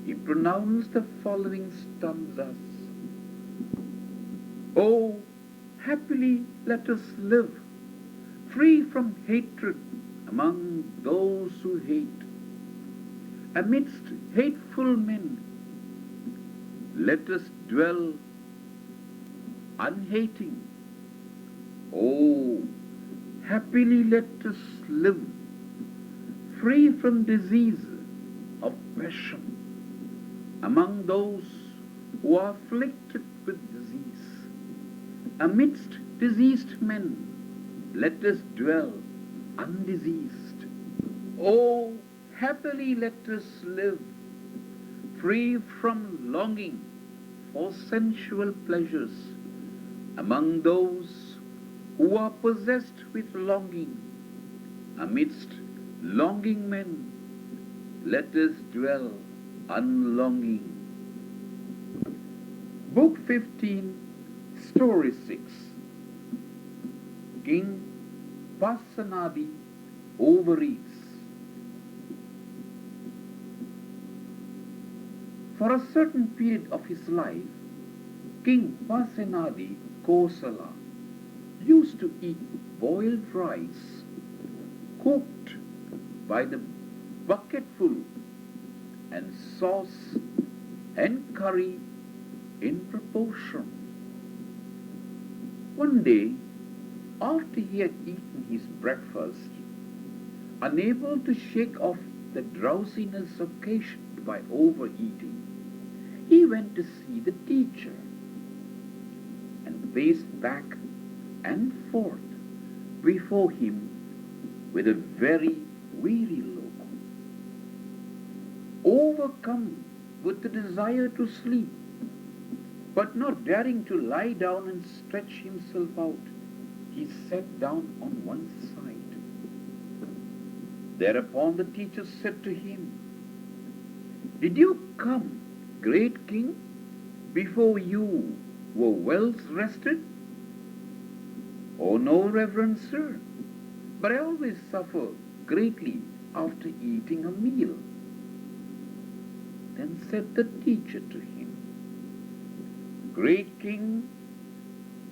he pronounced the following stanzas. Oh, happily let us live, free from hatred among those who hate. Amidst hateful men, let us dwell unhating. Oh, happily let us live, free from disease of passion, among those who are afflicted with disease. Amidst diseased men, let us dwell undiseased. Oh, happily let us live, free from longing for sensual pleasures, among those who are possessed with longing. Amidst longing men, let us dwell unlonging. Book 15, Story 6. King Pasenadi overeats. For a certain period of his life, King Pasenadi Kosala used to eat boiled rice, cooked by the bucketful, and sauce and curry in proportion. One day, after he had eaten his breakfast, unable to shake off the drowsiness occasioned by overeating, he went to see the teacher and paced back and forth before him with a very weary look. Overcome with the desire to sleep, but not daring to lie down and stretch himself out, he sat down on one side. Thereupon the teacher said to him, "Did you come, great king, before you were well rested?" "Oh no, reverend sir, but I always suffer greatly after eating a meal." Then said the teacher to him, "Great king,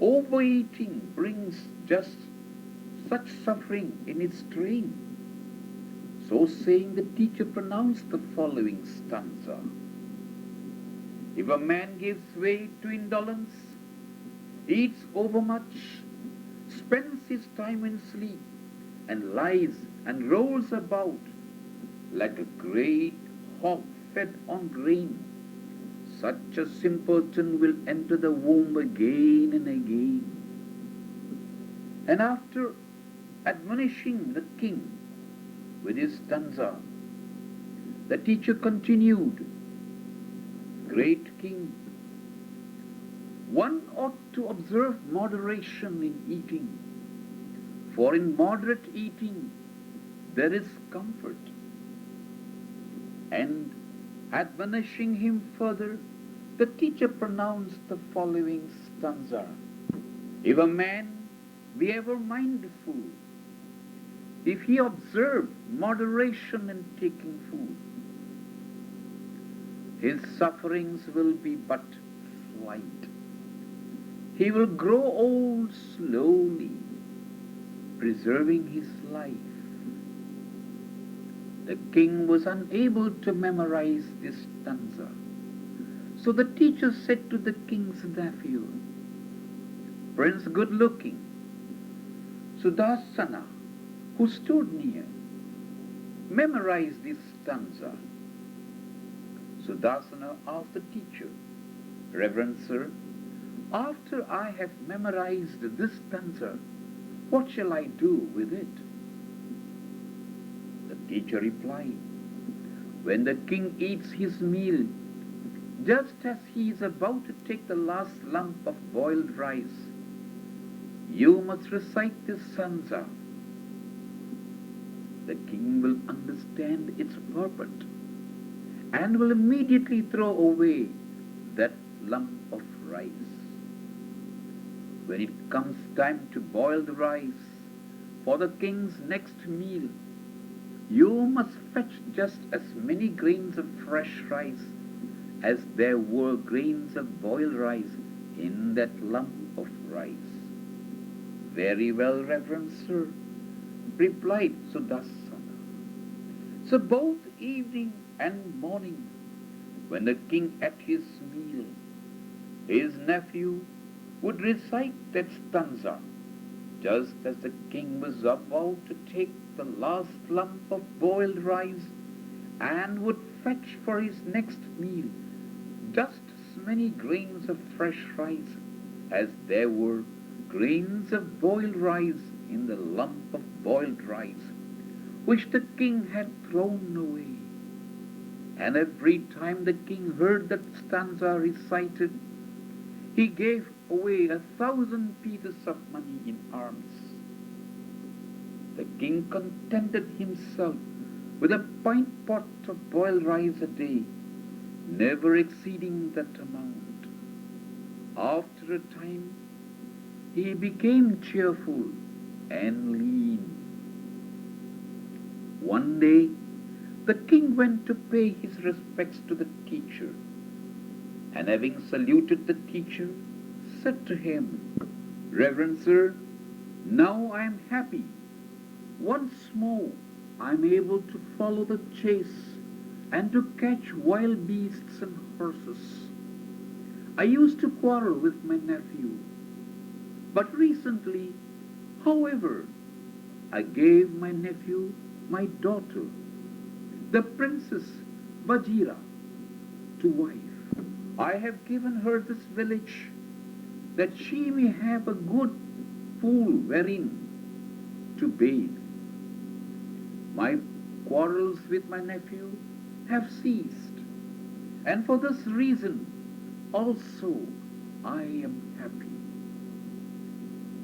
overeating brings just such suffering in its train." So saying, the teacher pronounced the following stanza: "If a man gives way to indolence, eats overmuch, spends his time in sleep, and lies and rolls about like a great hog fed on grain, such a simpleton will enter the womb again and again." And after admonishing the king with his stanza, the teacher continued, "Great king, one ought to observe moderation in eating, for in moderate eating there is comfort." And admonishing him further, the teacher pronounced the following stanza: "If a man be ever mindful, if he observe moderation in taking food, his sufferings will be but slight. He will grow old slowly, preserving his life." The king was unable to memorize this stanza. So the teacher said to the king's nephew, Prince Good-looking, Sudarsana, who stood near, "Memorize this stanza." Sudarsana asked the teacher, "Reverend sir, after I have memorized this stanza, what shall I do with it?" The teacher replied, "When the king eats his meal, just as he is about to take the last lump of boiled rice, you must recite this stanza. The king will understand its purport and will immediately throw away that lump of rice. When it comes time to boil the rice for the king's next meal, you must fetch just as many grains of fresh rice as there were grains of boiled rice in that lump of rice." "Very well, Reverend sir," replied Sudarsana. So both evening and morning, when the king ate his meal, his nephew would recite that stanza just as the king was about to take the last lump of boiled rice, and would fetch for his next meal just as many grains of fresh rice as there were grains of boiled rice in the lump of boiled rice, which the king had thrown away. And every time the king heard that stanza recited, he gave away 1,000 pieces of money in alms. The king contented himself with a pint pot of boiled rice a day, never exceeding that amount. After a time, he became cheerful and lean. One day, the king went to pay his respects to the teacher, and having saluted the teacher, said to him, "Reverend sir, now I am happy. Once more I am able to follow the chase and to catch wild beasts and horses. I used to quarrel with my nephew, but recently, however, I gave my nephew my daughter, the Princess Vajira, to wife. I have given her this village that she may have a good pool wherein to bathe. My quarrels with my nephew have ceased, and for this reason also I am happy."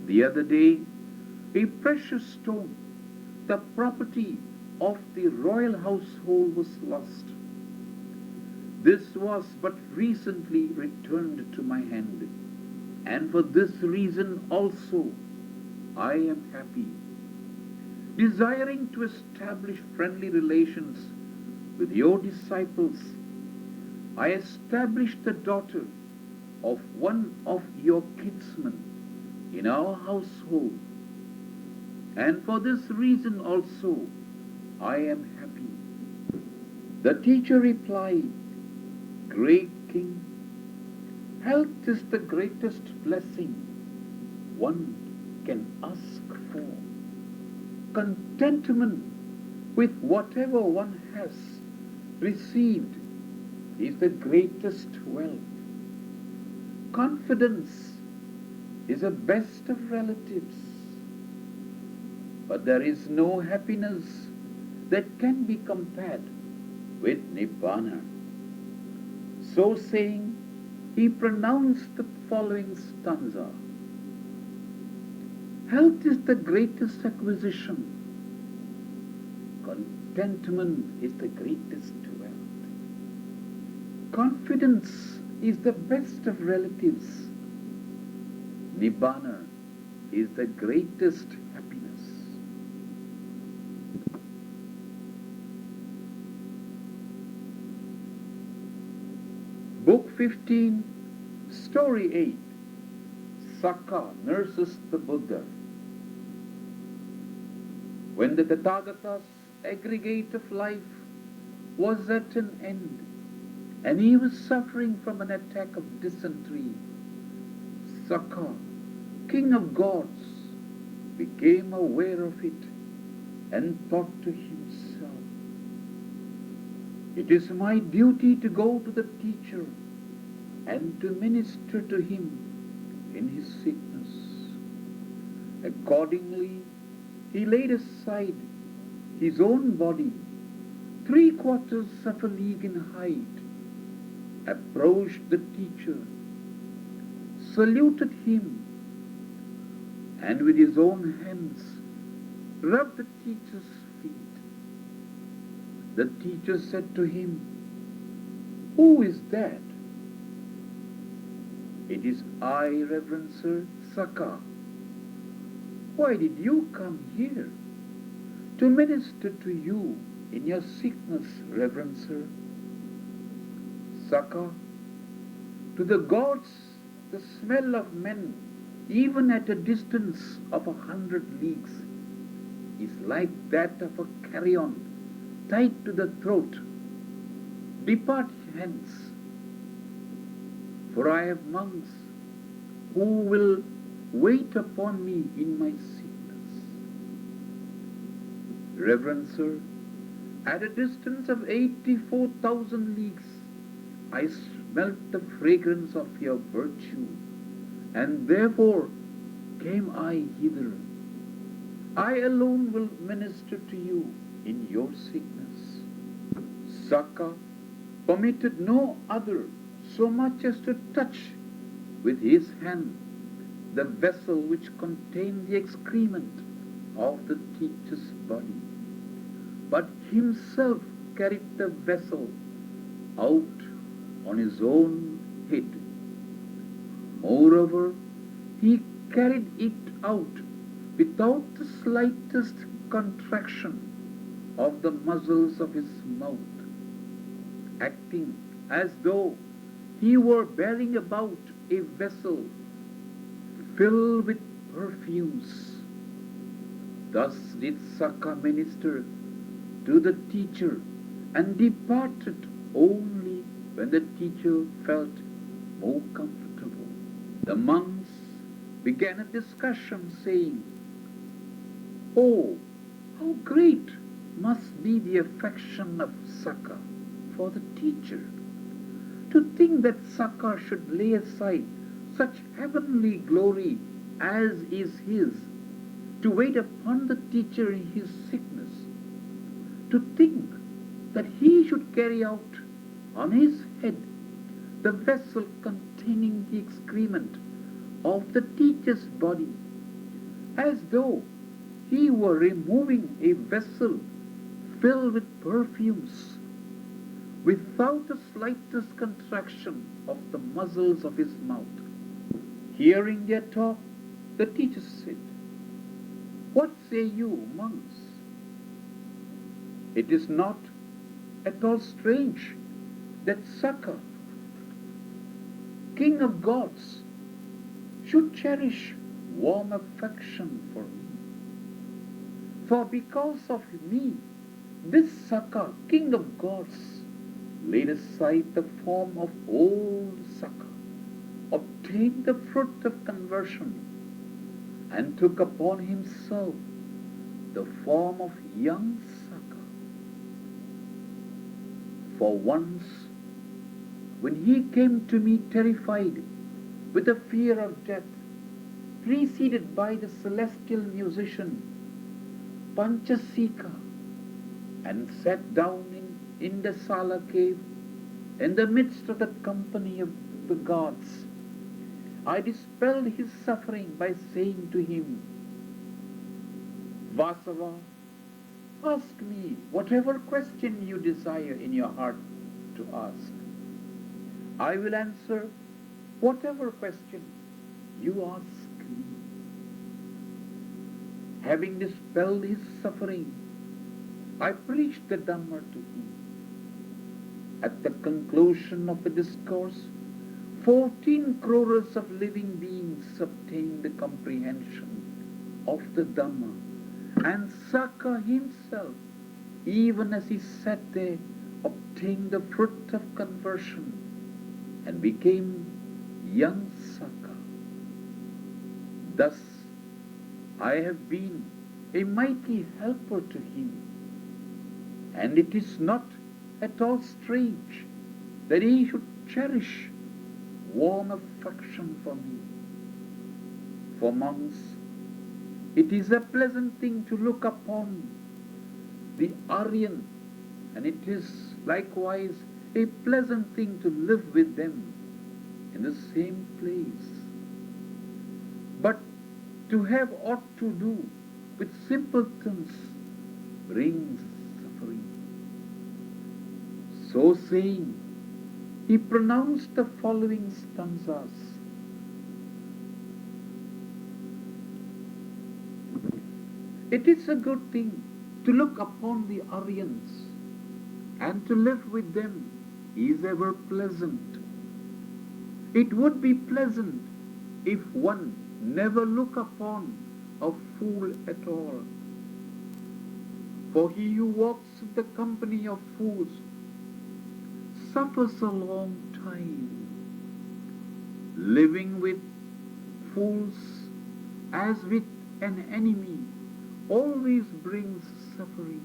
The other day, a precious stone, the property of the royal household, was lost. This was but recently returned to my hand, and for this reason also I am happy. Desiring to establish friendly relations with your disciples, I established the daughter of one of your kinsmen in our household, and for this reason also I am happy. The teacher replied, Great king, health is the greatest blessing one can ask for. Contentment with whatever one has received is the greatest wealth. Confidence is the best of relatives. But there is no happiness that can be compared with Nibbana. So saying, he pronounced the following stanza. Health is the greatest acquisition. Contentment is the greatest wealth. Confidence is the best of relatives. Nibbana is the greatest happiness. Book 15, Story 8. Sakka nurses the Buddha. When the Tathagata's aggregate of life was at an end, and he was suffering from an attack of dysentery, Sakka, king of gods, became aware of it and thought to himself, it is my duty to go to the teacher and to minister to him in his sickness. Accordingly, he laid aside his own body, 3/4 of a league in height, approached the teacher, saluted him, and with his own hands rubbed the teacher's feet. The teacher said to him, Who is that? It is I, Reverend Sir Sakka. Why did you come here? To minister to you in your sickness, Reverend Sir. Sakka, to the gods the smell of men, even at a distance of 100 leagues, is like that of a carrion tied to the throat. Depart hence, for I have monks who will wait upon me in my sickness. Reverend Sir, at a distance of 84,000 leagues, I smelt the fragrance of your virtue, and therefore came I hither. I alone will minister to you in your sickness. Sakka permitted no other so much as to touch with his hand the vessel which contained the excrement of the teacher's body, but himself carried the vessel out on his own head. Moreover, he carried it out without the slightest contraction of the muscles of his mouth, acting as though he were bearing about a vessel filled with perfumes. Thus did Sakka minister to the teacher, and departed only when the teacher felt more comfortable. The monks began a discussion, saying, Oh, how great must be the affection of Sakka for the teacher! To think that Sakka should lay aside such heavenly glory as is his, to wait upon the teacher in his sickness. To think that he should carry out on his head the vessel containing the excrement of the teacher's body, as though he were removing a vessel filled with perfumes, without the slightest contraction of the muscles of his mouth. Hearing their talk, the teacher said, What say you, monks? It is not at all strange that Sakka, King of gods, should cherish warm affection for me. For because of me, this Saka, King of gods, laid aside the form of old Saka, obtained the fruit of conversion, and took upon himself the form of young Saka. For once, when he came to me terrified with the fear of death, preceded by the celestial musician Panchasika, and sat down in Indasala cave in the midst of the company of the gods, I dispelled his suffering by saying to him, Vasava, ask me whatever question you desire in your heart to ask. I will answer whatever question you ask me. Having dispelled his suffering, I preached the Dhamma to him. At the conclusion of the discourse, 14 crores of living beings obtained the comprehension of the Dhamma, and Saka himself, even as he sat there, obtained the fruit of conversion and became young Saka. Thus, I have been a mighty helper to him, and it is not at all strange that he should cherish warm affection for me. For monks, it is a pleasant thing to look upon the Aryan, and it is likewise a pleasant thing to live with them in the same place. But to have aught to do with simpletons brings suffering. So saying, he pronounced the following stanzas. It is a good thing to look upon the Aryans, and to live with them is ever pleasant. It would be pleasant if one never look upon a fool at all. For he who walks in the company of fools suffers a long time. Living with fools as with an enemy always brings suffering.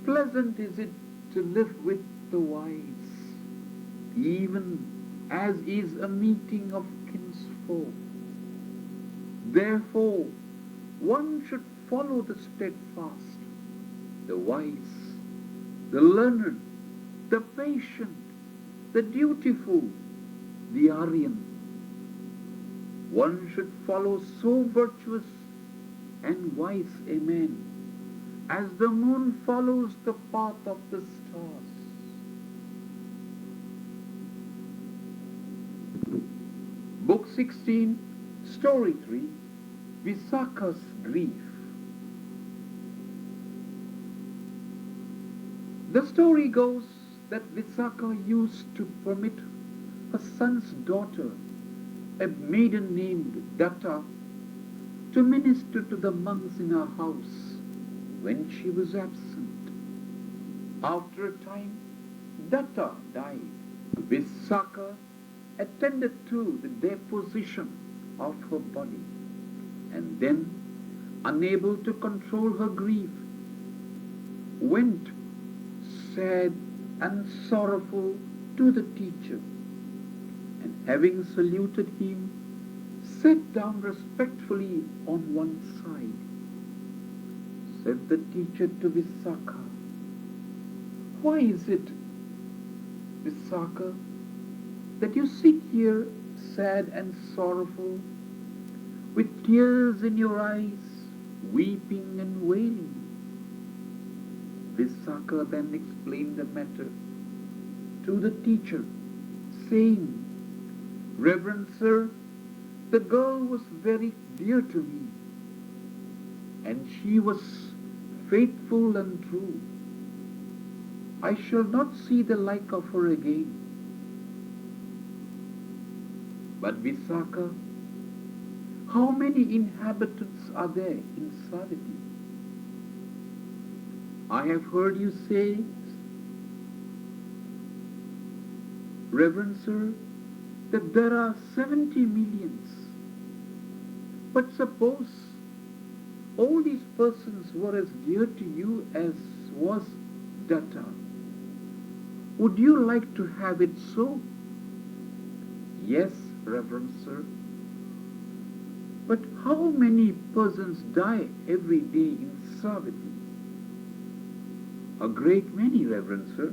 Pleasant is it to live with the wise, even as is a meeting of kinsfolk. Therefore, one should follow the steadfast, the wise, the learned, the patient, the dutiful, the Aryan. One should follow so virtuous and wise a man as the moon follows the path of the stars. Book 16, Story 3, Visakha's Grief. The story goes that Visakha used to permit her son's daughter, a maiden named Datta, to minister to the monks in her house when she was absent. After a time, Datta died. Visakha attended to the deposition of her body, and then, unable to control her grief, went sad and sorrowful to the teacher, and having saluted him, sat down respectfully on one side. Said the teacher to Visakha, "Why is it, Visakha, that you sit here sad and sorrowful, with tears in your eyes, weeping and wailing?" Visakha then explained the matter to the teacher, saying, "Reverend sir, the girl was very dear to me, and she was faithful and true. I shall not see the like of her again. But Visakha, how many inhabitants are there in Saviti? I have heard you say, Reverend Sir, that there are 70 millions. But suppose all these persons were as dear to you as was Datta. Would you like to have it so? Yes, Reverend Sir. But how many persons die every day in Saviti? A great many, Reverend Sir.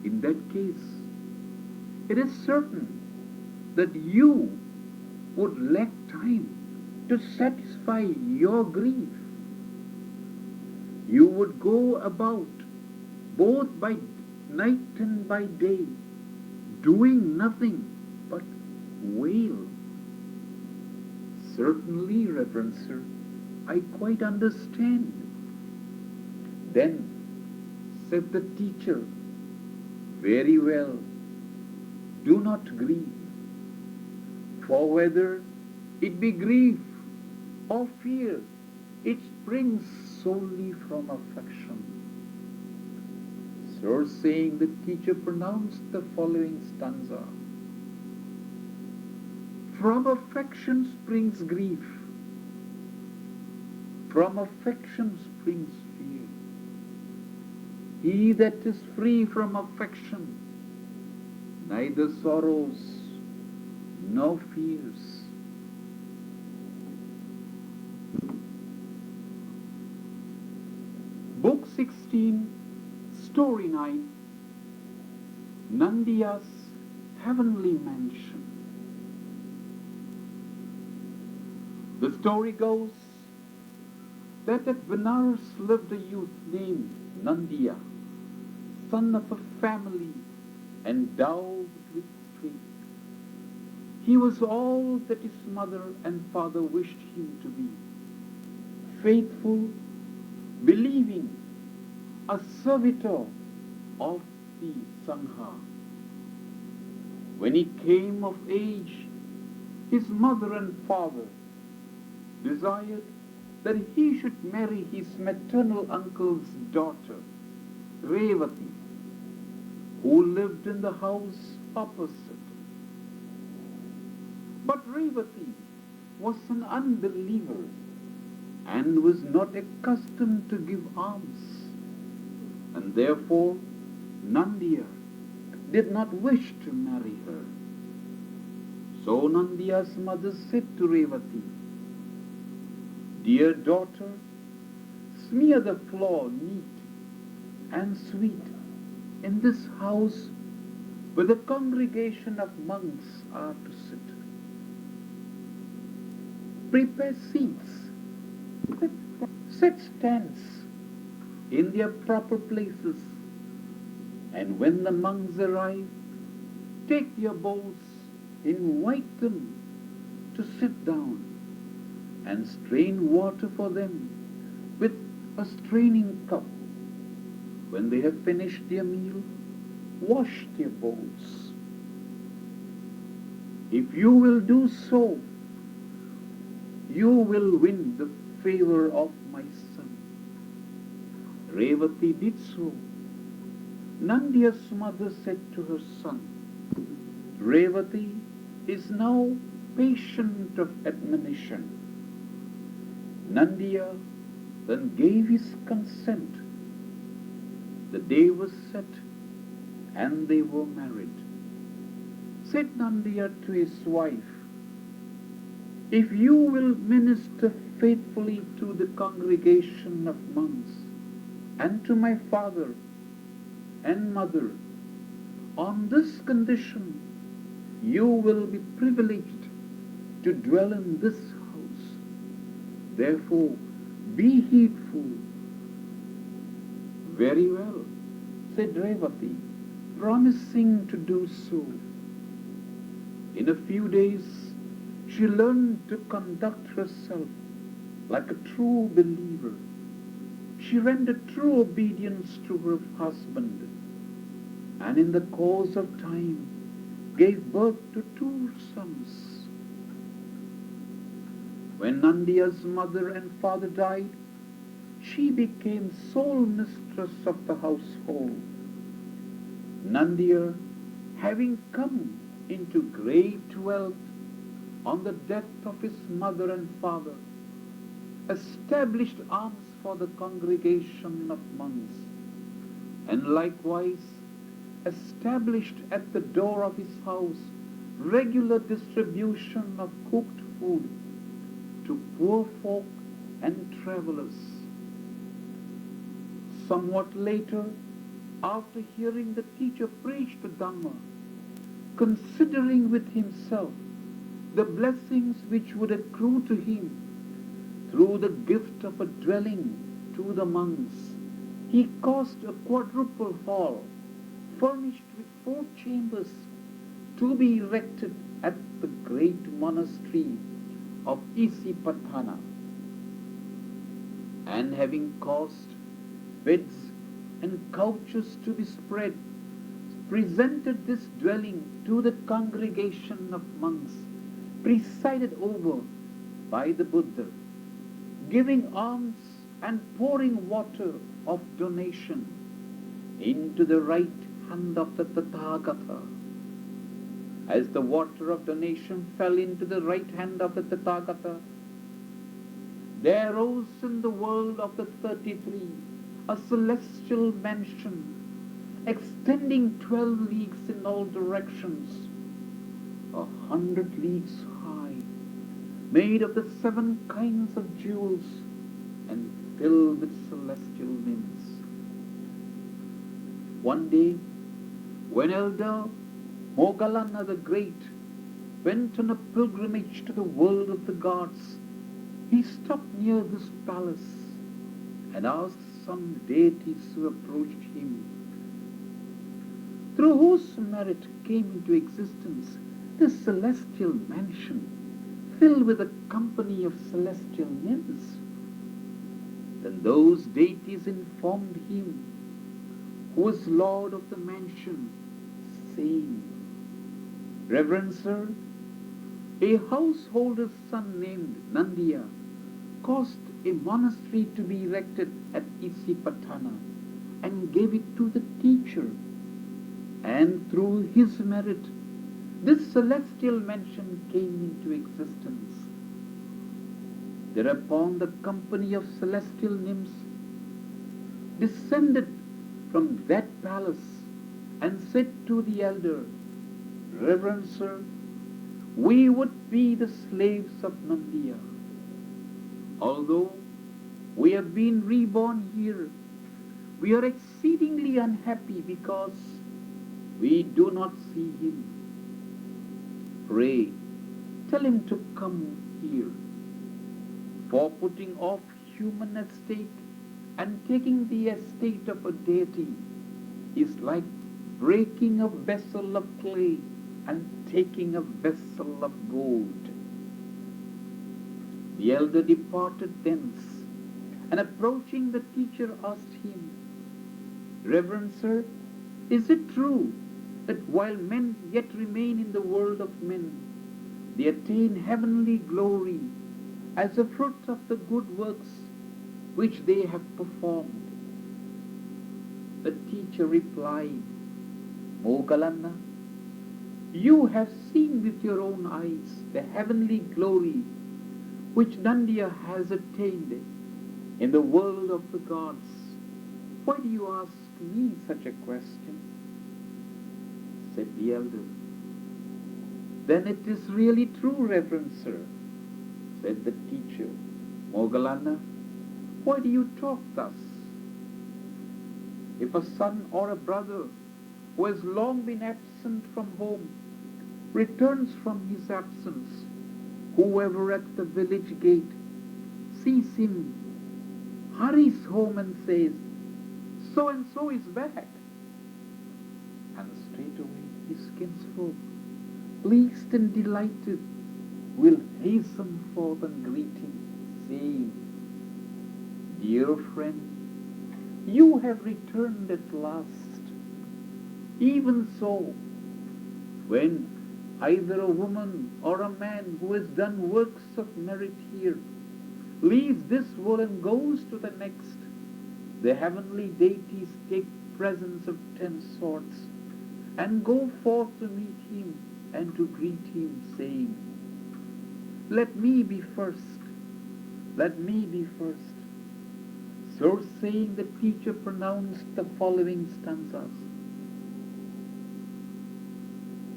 In that case, it is certain that you would lack time to satisfy your grief. You would go about both by night and by day, doing nothing but wail. Certainly, Reverend Sir, I quite understand. Then said the teacher, very well, do not grieve, for whether it be grief or fear, it springs solely from affection. So saying, the teacher pronounced the following stanza. From affection springs grief, from affection springs fear. He that is free from affection neither sorrows nor fears. Book 16, Story 9, Nandiya's Heavenly Mansion. The story goes that at Benares lived a youth named Nandiya, son of a family endowed with faith. He was all that his mother and father wished him to be. Faithful, believing, a servitor of the Sangha. When he came of age, his mother and father desired that he should marry his maternal uncle's daughter, Revati, who lived in the house opposite. But Revati was an unbeliever and was not accustomed to give alms, and therefore Nandiya did not wish to marry her. So Nandiya's mother said to Revati, dear daughter, smear the floor neat and sweet in this house where the congregation of monks are to sit. Prepare seats, set stands in their proper places, and when the monks arrive, take their bowls, invite them to sit down, and strain water for them with a straining cup. When they have finished their meal, wash their bowls. If you will do so, you will win the favor of my son. Revati did so. Nandiya's mother said to her son, Revati is now patient of admonition. Nandiya then gave his consent. The day was set and they were married. Said Nandiya to his wife, if you will minister faithfully to the congregation of monks and to my father and mother, on this condition you will be privileged to dwell in this house. Therefore, be heedful. Very well, said Revati, promising to do so. In a few days, she learned to conduct herself like a true believer. She rendered true obedience to her husband, and in the course of time, gave birth to two sons. When Nandiya's mother and father died, she became sole mistress of the household. Nandiya, having come into great wealth on the death of his mother and father, established alms for the congregation of monks, and likewise established at the door of his house regular distribution of cooked food to poor folk and travelers. Somewhat later, after hearing the teacher preach the Dhamma, considering with himself the blessings which would accrue to him through the gift of a dwelling to the monks, he caused a quadruple hall furnished with 4 chambers to be erected at the great monastery of Isipatthana, and having caused beds and couches to be spread, presented this dwelling to the congregation of monks, presided over by the Buddha, giving alms and pouring water of donation into the right hand of the Tathagata. As the water of donation fell into the right hand of the Tathagata, there rose in the world of the 33 a celestial mansion extending 12 leagues in all directions, 100 leagues high, made of the 7 kinds of jewels and filled with celestial nymphs. One day, when elder Moggallana the Great went on a pilgrimage to the world of the gods, he stopped near this palace and asked some deities who approached him, through whose merit came into existence this celestial mansion filled with a company of celestial nymphs. Then those deities informed him, who was lord of the mansion, saying, Reverend sir, a householder's son named Nandiya caused a monastery to be erected at Isipatthana and gave it to the teacher, and through his merit this celestial mansion came into existence. Thereupon the company of celestial nymphs descended from that palace and said to the elder, Reverend sir, we would be the slaves of Nandiya. Although we have been reborn here, we are exceedingly unhappy because we do not see him. Pray, tell him to come here. For putting off human estate and taking the estate of a deity is like breaking a vessel of clay and taking a vessel of gold. The elder departed thence, and approaching the teacher asked him, Reverend sir, is it true that while men yet remain in the world of men, they attain heavenly glory as a fruit of the good works which they have performed? The teacher replied, Moggallana, you have seen with your own eyes the heavenly glory which Nandiya has attained in the world of the gods. Why do you ask me such a question? Said the elder. Then it is really true, Reverend sir, said the teacher. Moggallana, why do you talk thus? If a son or a brother who has long been absent from home returns from his absence, whoever at the village gate sees him hurries home and says, so-and-so is back. And straightway his kinsfolk, pleased and delighted, will hasten forth and greet him, saying, Dear friend, you have returned at last. Even so, When either a woman or a man who has done works of merit here leaves this world and goes to the next, the heavenly deities take presents of 10 sorts and go forth to meet him and to greet him, saying, "Let me be first, let me be first." So saying, the teacher pronounced the following stanzas.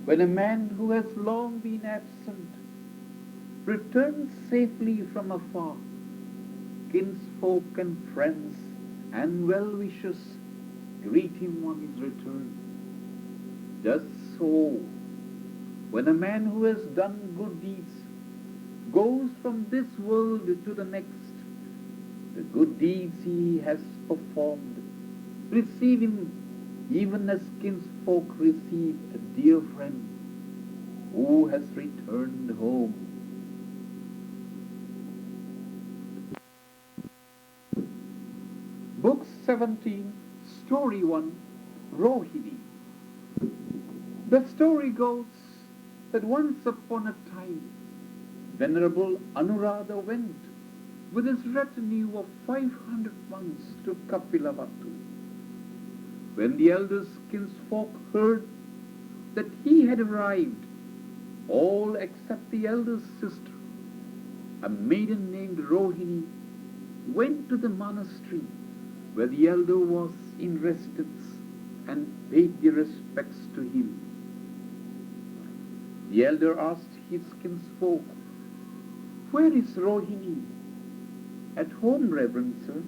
When a man who has long been absent returns safely from afar, kinsfolk and friends and well-wishers greet him on his return. Just so, when a man who has done good deeds goes from this world to the next, the good deeds he has performed receive him even as kinsfolk receive a dear friend who has returned home. Book 17, Story 1, Rohini. The story goes that once upon a time, Venerable Anuradha went with his retinue of 500 monks to Kapilavatthu. When the elders' kinsfolk heard that he had arrived, all except the eldest sister, a maiden named Rohini, went to the monastery where the elder was in residence and paid their respects to him. The elder asked his kinsfolk, "Where is Rohini?" "At home, Reverend Sir."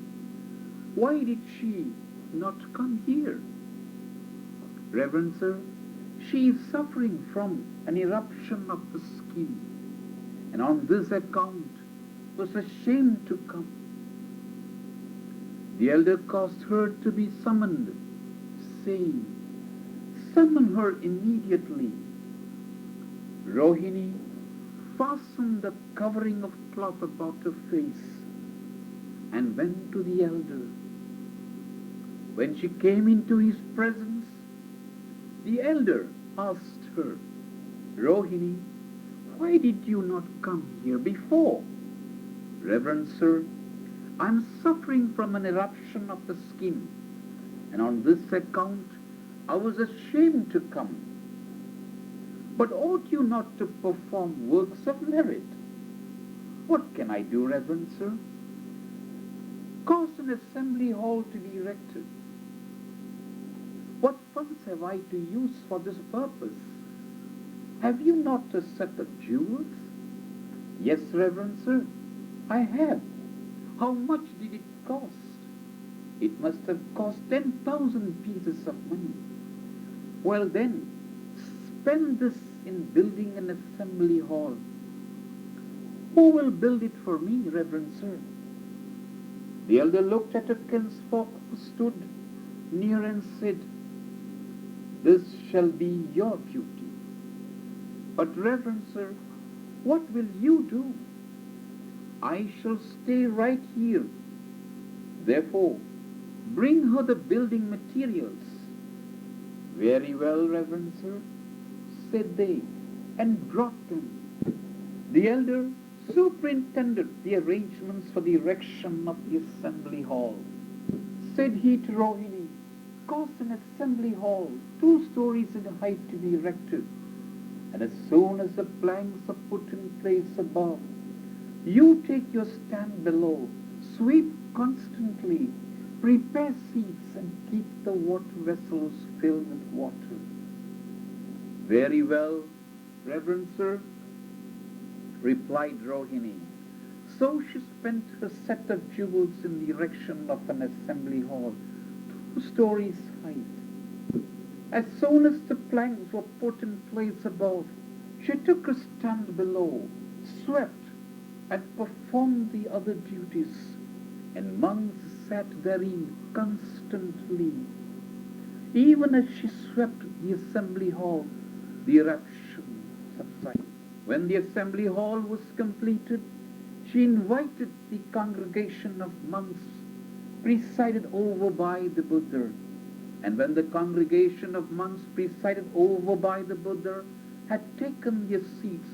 "Why did she not come here?" "Reverend Sir, she is suffering from an eruption of the skin, and on this account was ashamed to come." The elder caused her to be summoned, saying, "Summon her immediately." Rohini fastened a covering of cloth about her face and went to the elder. When she came into his presence, the elder asked her, "Rohini, why did you not come here before?" "Reverend Sir, I am suffering from an eruption of the skin, and on this account I was ashamed to come." "But ought you not to perform works of merit?" "What can I do, Reverend Sir?" "Cause an assembly hall to be erected." "What funds have I to use for this purpose?" "Have you not a set of jewels?" "Yes, Reverend Sir, I have." "How much did it cost?" "It must have cost 10,000 pieces of money." "Well then, spend this in building an assembly hall." "Who will build it for me, Reverend Sir?" The elder looked at a kinsfolk who stood near and said, "This shall be your duty." "But, Reverend Sir, what will you do?" "I shall stay right here. Therefore, bring her the building materials." "Very well, Reverend Sir," said they, and brought them. The elder superintended the arrangements for the erection of the assembly hall. Said he to Rohini, "Cause an assembly hall 2 stories in height to be erected, and as soon as the planks are put in place above, you take your stand below, sweep constantly, prepare seats, and keep the water vessels filled with water." "Very well, Reverend Sir," replied Rohini. So she spent her set of jewels in the erection of an assembly hall 2 stories height. As soon as the planks were put in place above, she took her stand below, swept, and performed the other duties, and monks sat therein constantly. Even as she swept the assembly hall, the eruption subsided. When the assembly hall was completed, she invited the congregation of monks presided over by the Buddha And when the congregation of monks presided over by the Buddha had taken their seats,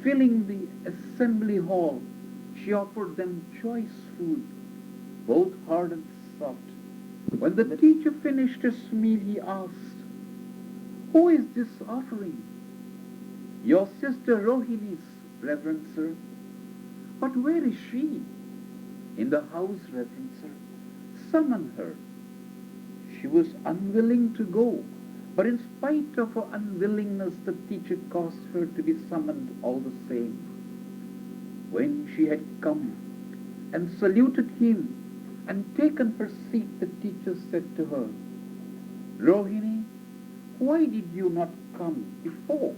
filling the assembly hall, she offered them choice food, both hard and soft. When the teacher finished his meal, he asked, "Who is this offering?" "Your sister Rohini's, Reverend Sir." "But where is she?" "In the house, Reverend Sir." "Summon her." She was unwilling to go, but in spite of her unwillingness, the teacher caused her to be summoned all the same. When she had come and saluted him and taken her seat, the teacher said to her, "Rohini, why did you not come before?"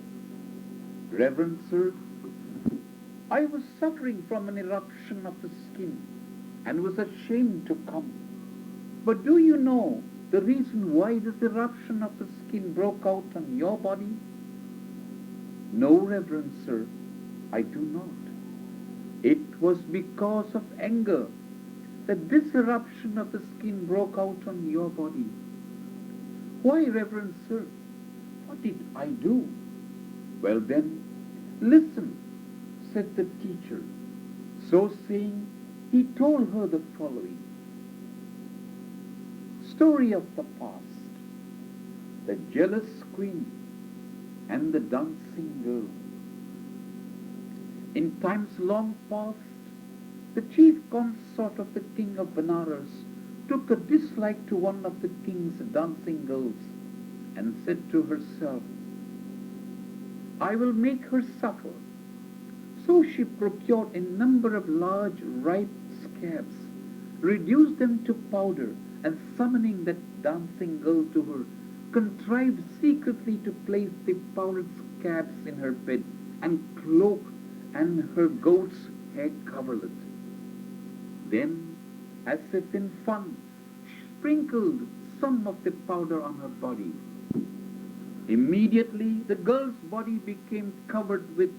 "Reverend Sir, I was suffering from an eruption of the skin and was ashamed to come. But do you know the reason why this eruption of the skin broke out on your body?" "No, Reverend Sir, I do not." "It was because of anger that this eruption of the skin broke out on your body." "Why, Reverend Sir? What did I do?" "Well then, listen," said the teacher. So saying, he told her the following story of the past: the jealous queen and the dancing girl. In times long past, the chief consort of the king of Benares took a dislike to one of the king's dancing girls and said to herself, "I will make her suffer." So she procured a number of large ripe scabs, reduced them to powder, and summoning that dancing girl to her, contrived secretly to place the powdered scabs in her bed and cloak and her goat's hair coverlet. Then, as if in fun, sprinkled some of the powder on her body. Immediately the girl's body became covered with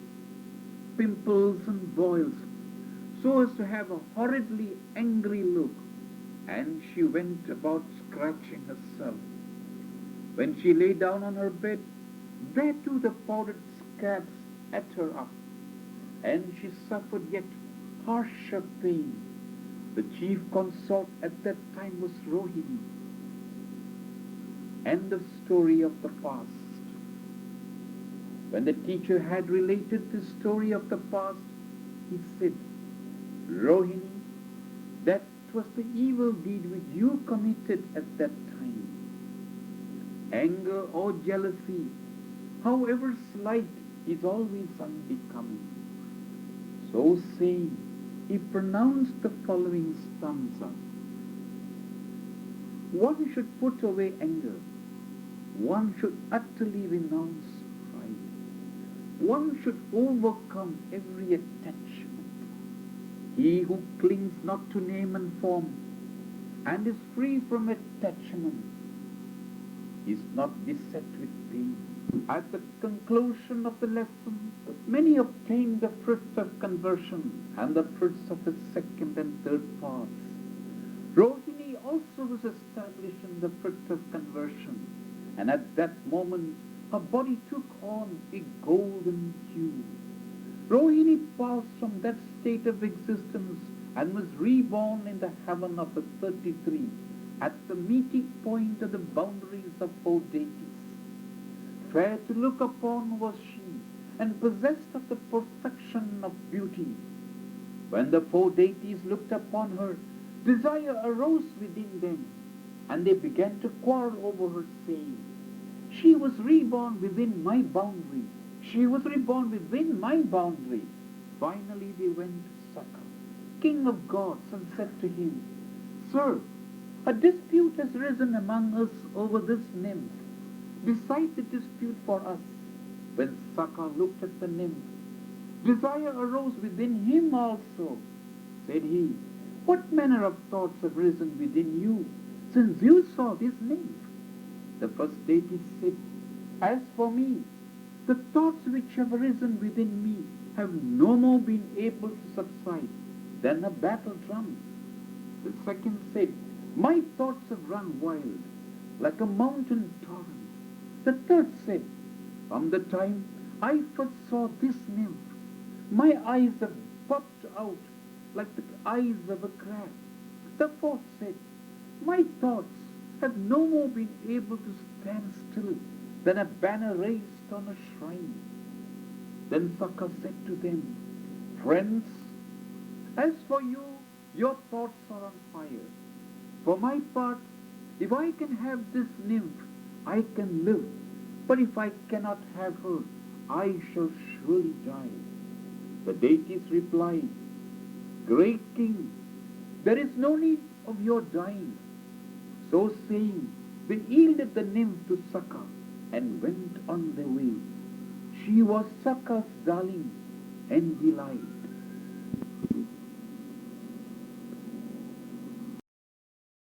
pimples and boils, so as to have a horridly angry look, and she went about scratching herself. When she lay down on her bed, there too the powdered scabs ate her up, and she suffered yet harsher pain. The chief consort at that time was Rohini. End of story of the past. When the teacher had related the story of the past, he said, "Rohini, that was the evil deed which you committed at that time. Anger or jealousy, however slight, is always unbecoming." So saying, he pronounced the following stanza: "One should put away anger. One should utterly renounce pride. One should overcome every attachment. He who clings not to name and form and is free from attachment is not beset with pain." At the conclusion of the lesson, many obtained the fruits of conversion and the fruits of the second and third paths. Rohini also was established in the fruit of conversion, and at that moment her body took on a golden hue. Rohini passed from that state of existence and was reborn in the heaven of the 33 at the meeting point of the boundaries of four deities. Fair to look upon was she, and possessed of the perfection of beauty. When the four deities looked upon her, desire arose within them, and they began to quarrel over her, saying, "She was reborn within my boundary. She was reborn within my boundary." Finally they went to Sakka, king of gods, and said to him, "Sir, a dispute has risen among us over this nymph. Decide the dispute for us." When Sakka looked at the nymph, desire arose within him also. Said he, "What manner of thoughts have risen within you, since you saw this nymph?" The first deity said, "As for me, the thoughts which have arisen within me have no more been able to subside than a battle drum." The second said, "My thoughts have run wild. like a mountain torrent. The third said, from the time I first saw this nymph, my eyes have popped out like the eyes of a crab. The fourth said, my thoughts have no more been able to stand still than a banner raised on a shrine. Then Sakka said to them, friends, as for you, your thoughts are on fire. For my part, if I can have this nymph, I can live. But if I cannot have her, I shall surely die. The deities replied, great king, there is no need of your dying. So saying, they yielded the nymph to Sakka and went on their way. She was Sakka's darling and delight.